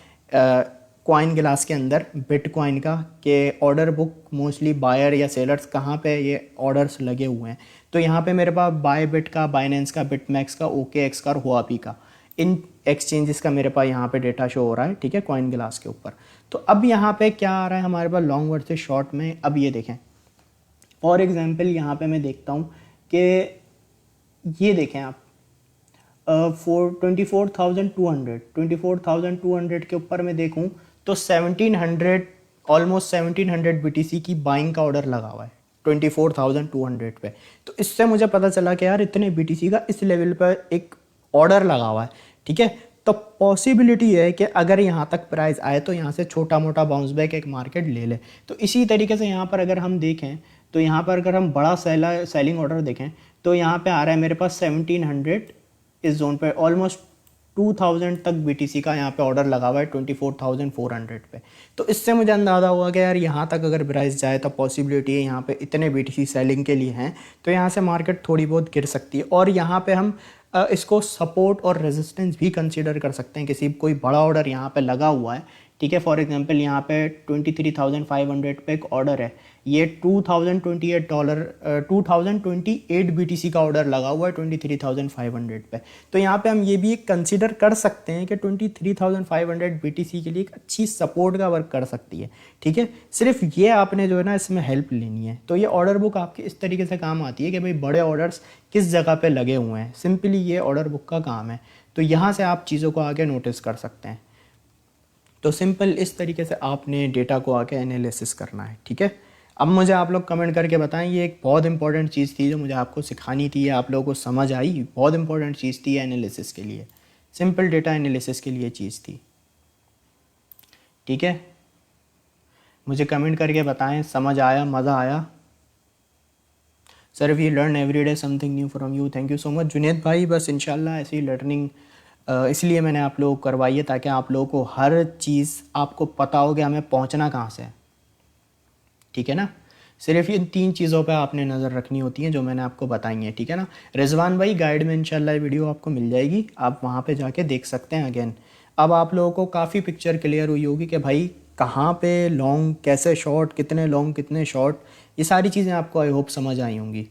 कॉइन ग्लास के अंदर बिटकॉइन का, कि ऑर्डर बुक मोस्टली बायर या सेलर्स कहाँ पे ये ऑर्डर्स लगे हुए हैं, तो यहाँ पे मेरे पास बाय बिट का, बाइनेंस का, बिटमैक्स का, OKX का और हुआपी का, इन एक्सचेंजेस का मेरे पास यहाँ पे डेटा शो हो रहा है, ठीक है, कॉइन ग्लास के ऊपर। तो अब यहाँ पे क्या आ रहा है हमारे पास लॉन्ग वर्सेस शॉर्ट में। अब ये देखें फॉर एग्जांपल यहाँ पे मैं देखता हूँ कि ये देखें आप 24,200 के ऊपर मैं देखूँ तो 1700 ऑलमोस्ट 1700 BTC की बाइंग का ऑर्डर लगा हुआ है 24,200 पे। तो इससे मुझे पता चला कि यार इतने BTC का इस लेवल पर एक ऑर्डर लगा हुआ है, ठीक है। तो पॉसिबिलिटी है कि अगर यहाँ तक प्राइस आए तो यहाँ से छोटा मोटा बाउंस बैक एक मार्केट ले ले। तो इसी तरीके से यहाँ पर अगर हम देखें तो यहाँ पर अगर हम बड़ा सेलिंग ऑर्डर देखें तो यहाँ पे आ रहा है मेरे पास 1700 इस जोन पे, ऑलमोस्ट 2000 तक BTC का यहाँ पे ऑर्डर लगा हुआ है 24,400 पे। तो इससे मुझे अंदाज़ा हुआ कि यार यहाँ तक अगर प्राइस जाए तो पॉसिबिलिटी है यहाँ पे इतने BTC सेलिंग के लिए हैं, तो यहाँ से मार्केट थोड़ी बहुत गिर सकती है। और यहाँ पे हम इसको सपोर्ट और रेजिस्टेंस भी कंसीडर कर सकते हैं। कोई बड़ा ऑर्डर यहाँ पे लगा हुआ है, ठीक है। फॉर एग्जांपल यहाँ पे 23,500 पे एक ऑर्डर है, ये $2028 BTC का ऑर्डर लगा हुआ है 23,500 पे। तो यहाँ पे हम ये भी एक कंसिडर कर सकते हैं कि 23,500 BTC के लिए एक अच्छी सपोर्ट का वर्क कर सकती है, ठीक है। सिर्फ ये आपने जो है ना इसमें हेल्प लेनी है। तो ये ऑर्डर बुक आपके इस तरीके से काम आती है कि भाई बड़े ऑर्डर्स किस जगह पे लगे हुए हैं, सिंपली ये ऑर्डर बुक का काम है। तो यहाँ से आप चीज़ों को आगे नोटिस कर सकते हैं। तो सिंपल इस तरीके से आपने डेटा को आके एनालिसिस करना है, ठीक है। अब मुझे आप लोग कमेंट करके बताएं, ये एक बहुत इंपॉर्टेंट चीज़ थी जो मुझे आपको सिखानी थी, आप लोगों को समझ आई, बहुत इंपॉर्टेंट चीज़ थी एनालिसिस के लिए, सिंपल डेटा एनालिसिस के लिए चीज़ थी, ठीक है। मुझे कमेंट करके बताएं समझ आया, मज़ा आया। Sir we learn every day something new from you, thank you so much Juned भाई। बस इंशाल्लाह ऐसी लर्निंग इसलिए मैंने आप लोगों को करवाई है ताकि आप लोगों को हर चीज़ आपको पता हो कि हमें पहुंचना कहाँ से है, ठीक है ना। सिर्फ इन 3 चीज़ों पे आपने नज़र रखनी होती है जो मैंने आपको बताई है, ठीक है ना। रिजवान भाई गाइड में इंशाल्लाह वीडियो आपको मिल जाएगी, आप वहाँ पे जाके देख सकते हैं अगेन। अब आप लोगों को काफ़ी पिक्चर क्लियर हुई होगी कि भाई कहाँ पे लॉन्ग, कैसे शॉर्ट, कितने लॉन्ग कितने शॉर्ट, ये सारी चीज़ें आपको आई होप समझ आई होंगी।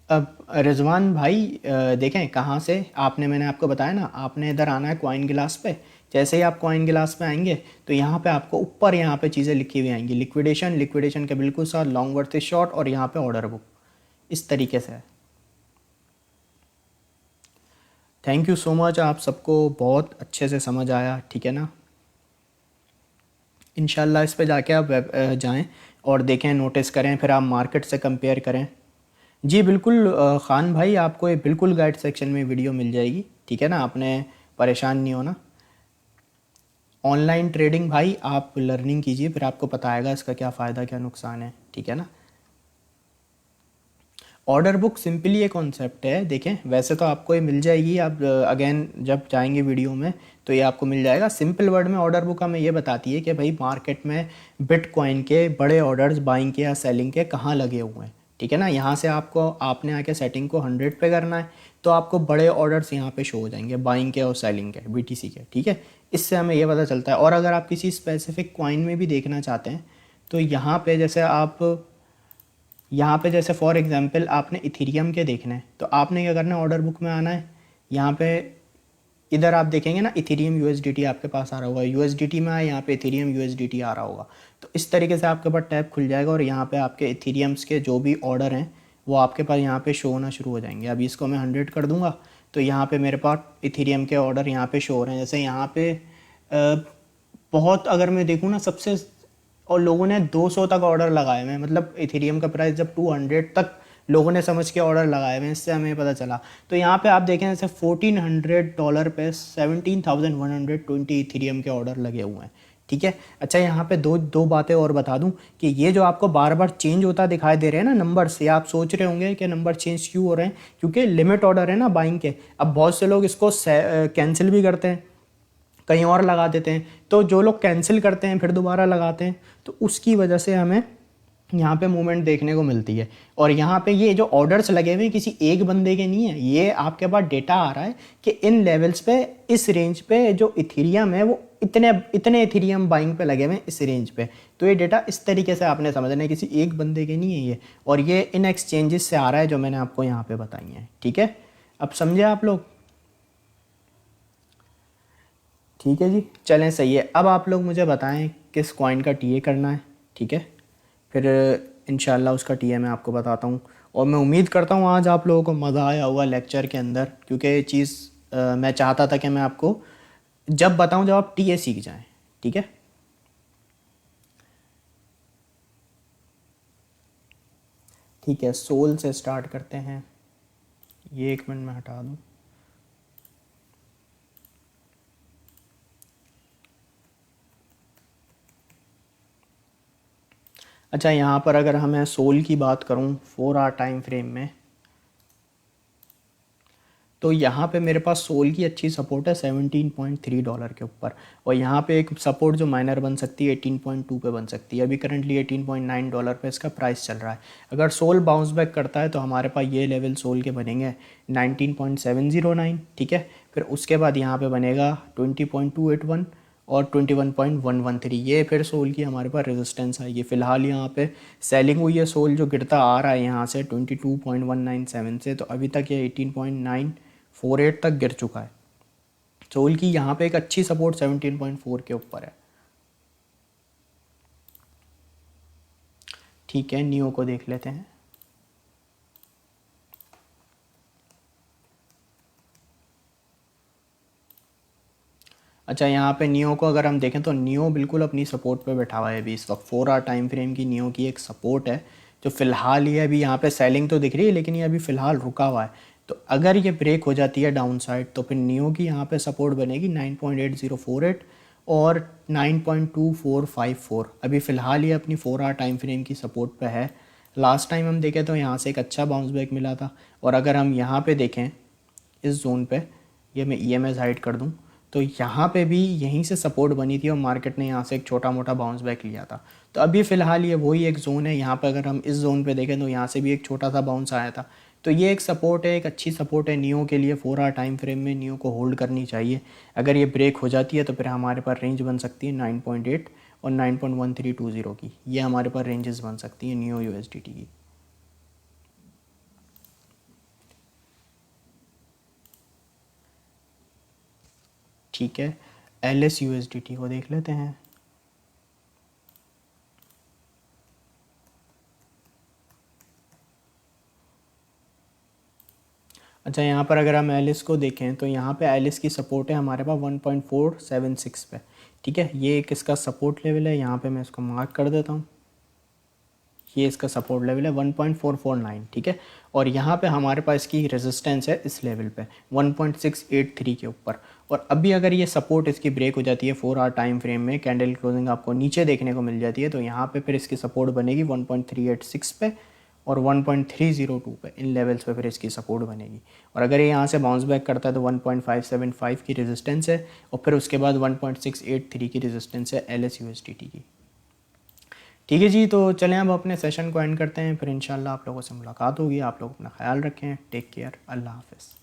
अब रिजवान भाई देखें कहाँ से आपने, मैंने आपको बताया ना, आपने इधर आना है कॉइन गिलास पे। जैसे ही आप कॉइन गिलास पे आएंगे तो यहाँ पे आपको ऊपर यहाँ पे चीज़ें लिखी हुई आएंगी, लिक्विडेशन, लिक्विडेशन के बिल्कुल साथ लॉन्ग वर्सेस शॉर्ट, और यहाँ पे ऑर्डर बुक, इस तरीके से है। थैंक यू सो मच, आप सबको बहुत अच्छे से समझ आया, ठीक है ना। इंशाल्लाह इस पे जाके आप जाएं और देखें, नोटिस करें, फिर आप मार्केट से कंपेयर करें। जी बिल्कुल ख़ान भाई, आपको ये बिल्कुल गाइड सेक्शन में वीडियो मिल जाएगी, ठीक है ना, आपने परेशान नहीं होना। ऑनलाइन ट्रेडिंग भाई आप लर्निंग कीजिए, फिर आपको पता आएगा इसका क्या फ़ायदा क्या नुकसान है, ठीक है ना। ऑर्डर बुक सिंपली एक कॉन्सेप्ट है, देखें वैसे तो आपको ये मिल जाएगी, आप अगेन जब जाएंगे वीडियो में तो ये आपको मिल जाएगा। सिंपल वर्ड में ऑर्डर बुक हमें ये बताती है कि भाई मार्केट में बिटकॉइन के बड़े ऑर्डर्स बाइंग के या सेलिंग के कहाँ लगे हुए हैं, ठीक है ना। यहाँ से आपको, आपने आके सेटिंग को 100 पे करना है तो आपको बड़े ऑर्डर्स यहाँ पे शो हो जाएंगे बाइंग के और सेलिंग के, BTC के, ठीक है। इससे हमें ये पता चलता है। और अगर आप किसी स्पेसिफिक कॉइन में भी देखना चाहते हैं तो यहाँ पे जैसे आप, यहाँ पे जैसे फॉर एग्जांपल आपने इथेरियम के देखना है तो आपने क्या करना है, ऑर्डर बुक में आना है। यहाँ पे इधर आप देखेंगे ना इथेरियम USDT आपके पास आ रहा होगा, USDT में आए, यहाँ पे इथेरियम USDT आ रहा होगा। तो इस तरीके से आपके पास टैब खुल जाएगा और यहाँ पे आपके इथेरियम्स के जो भी ऑर्डर हैं वो आपके पास यहाँ पे शो होना शुरू हो जाएंगे। अभी इसको मैं 100 कर दूंगा तो यहाँ पे मेरे पास इथेरियम के ऑर्डर यहाँ पे शो हो रहे हैं। जैसे यहाँ पे बहुत, अगर मैं देखूँ ना सबसे, और लोगों ने 200 तक ऑर्डर लगाए हुए हैं, मतलब इथेरियम का प्राइस जब 200 तक लोगों ने समझ के ऑर्डर लगाए हुए हैं, इससे हमें पता चला। तो यहाँ पे आप देखें जैसे $1400 पे 17,120 इथेरियम के ऑर्डर लगे हुए हैं, ठीक है। अच्छा यहाँ पे दो बातें और बता दूं कि ये जो आपको बार बार चेंज होता दिखाई दे रहे हैं ना नंबर से, आप सोच रहे होंगे कि नंबर चेंज क्यों हो रहे हैं, क्योंकि लिमिट ऑर्डर है ना बाइंग के। अब बहुत से लोग इसको कैंसिल भी करते हैं, कहीं और लगा देते हैं, तो जो लोग कैंसिल करते हैं फिर दोबारा लगाते हैं, तो उसकी वजह से हमें यहाँ पे मूवमेंट देखने को मिलती है। और यहाँ पे ये जो ऑर्डर्स लगे हुए हैं किसी एक बंदे के नहीं है, ये आपके पास डेटा आ रहा है कि इन लेवल्स पे, इस रेंज पे जो इथेरियम है वो इतने इथेरियम बाइंग पे लगे हुए हैं इस रेंज पे। तो ये डेटा इस तरीके से आपने समझना है, किसी एक बंदे के नहीं है ये, और ये इन एक्सचेंजेस से आ रहा है जो मैंने आपको यहाँ पे बताई हैं, ठीक है। अब समझे आप लोग, ठीक है जी, चलें सही है। अब आप लोग मुझे बताएं किस कॉइन का टीए करना है, ठीक है, फिर इंशाल्लाह उसका टीए मैं आपको बताता हूँ। और मैं उम्मीद करता हूँ आज आप लोगों को मज़ा आया होगा लेक्चर के अंदर, क्योंकि ये चीज़ मैं चाहता था कि मैं आपको जब बताऊँ जब आप टीए सीख जाएं, ठीक है। ठीक है, सोल से स्टार्ट करते हैं, ये 1 मिनट में हटा दूँ। अच्छा यहाँ पर अगर हमें सोल की बात करूँ 4 आवर टाइम फ्रेम में, तो यहाँ पे मेरे पास सोल की अच्छी सपोर्ट है $17.3 के ऊपर, और यहाँ पे एक सपोर्ट जो माइनर बन सकती है 18.2 पे बन सकती है। अभी करंटली $18.9 पे इसका प्राइस चल रहा है। अगर सोल बाउंस बैक करता है तो हमारे पास ये लेवल सोल के बनेंगे 19.709, ठीक है। फिर उसके बाद यहाँ पे बनेगा 20.281, और 21.113 ये फिर सोल की हमारे पास रेजिस्टेंस आएगी। फ़िलहाल यहाँ पे सेलिंग हुई है सोल जो गिरता आ रहा है यहाँ से 22.197 से, तो अभी तक ये 18.948 तक गिर चुका है। सोल की यहाँ पे एक अच्छी सपोर्ट 17.4 के ऊपर है। ठीक है, नियो को देख लेते हैं। अच्छा, यहाँ पे नियो को अगर हम देखें तो नियो बिल्कुल अपनी सपोर्ट पे बैठा हुआ है अभी इस वक्त। 4 आवर टाइम फ्रेम की नियो की एक सपोर्ट है जो फ़िलहाल ये अभी यहाँ पे सेलिंग तो दिख रही है, लेकिन ये अभी फ़िलहाल रुका हुआ है। तो अगर ये ब्रेक हो जाती है डाउन साइड तो फिर नियो की यहाँ पे सपोर्ट बनेगी 9.8048 और 9.2454। अभी फ़िलहाल ये अपनी 4 आवर टाइम फ्रेम की सपोर्ट पे है। लास्ट टाइम हम देखें तो यहाँ से एक अच्छा बाउंस बैक मिला था। और अगर हम यहाँ पे देखें इस जोन पे, ये मैं EMS हाइड कर दूं, तो यहाँ पे भी यहीं से सपोर्ट बनी थी और मार्केट ने यहाँ से एक छोटा मोटा बाउंस बैक लिया था। तो अभी फ़िलहाल ये वही एक ज़ोन है। यहाँ पे अगर हम इस जोन पे देखें तो यहाँ से भी एक छोटा सा बाउंस आया था। तो ये एक सपोर्ट है, एक अच्छी सपोर्ट है नियो के लिए। 4 आवर टाइम फ्रेम में नियो को होल्ड करनी चाहिए। अगर ये ब्रेक हो जाती है तो फिर हमारे पास रेंज बन सकती है 9.8 और 9.1320 की। ये हमारे पास रेंजेस बन सकती है नियो USDT की। ठीक है, LS USDT को देख लेते हैं। अच्छा, यहाँ पर अगर हम एलिस को देखें तो यहाँ पे एलिस की सपोर्ट है हमारे पास 1.476 पे। ठीक है, ये एक इसका सपोर्ट लेवल है। यहाँ पे मैं इसको मार्क कर देता हूँ। ये इसका सपोर्ट लेवल है 1.449। ठीक है, और यहाँ पे हमारे पास इसकी रेजिस्टेंस है इस लेवल पे 1.683 के ऊपर। और अभी अगर ये सपोर्ट इसकी ब्रेक हो जाती है 4 आवर टाइम फ्रेम में, कैंडल क्लोजिंग आपको नीचे देखने को मिल जाती है, तो यहाँ पे फिर इसकी सपोर्ट बनेगी 1.386 पे और 1.302 पे। इन लेवल्स पे फिर इसकी सपोर्ट बनेगी। और अगर ये यहाँ से बाउंस बैक करता है तो 1.575 की रेजिस्टेंस है और फिर उसके बाद 1.683 की रेजिस्टेंस है LS USDT की। ठीक है जी, तो चलें अब अपने सेशन को एंड करते हैं। फिर इंशाल्लाह आप लोगों से मुलाकात होगी। आप लोग अपना ख्याल रखें। Take care. अल्लाह हाफ़िज़।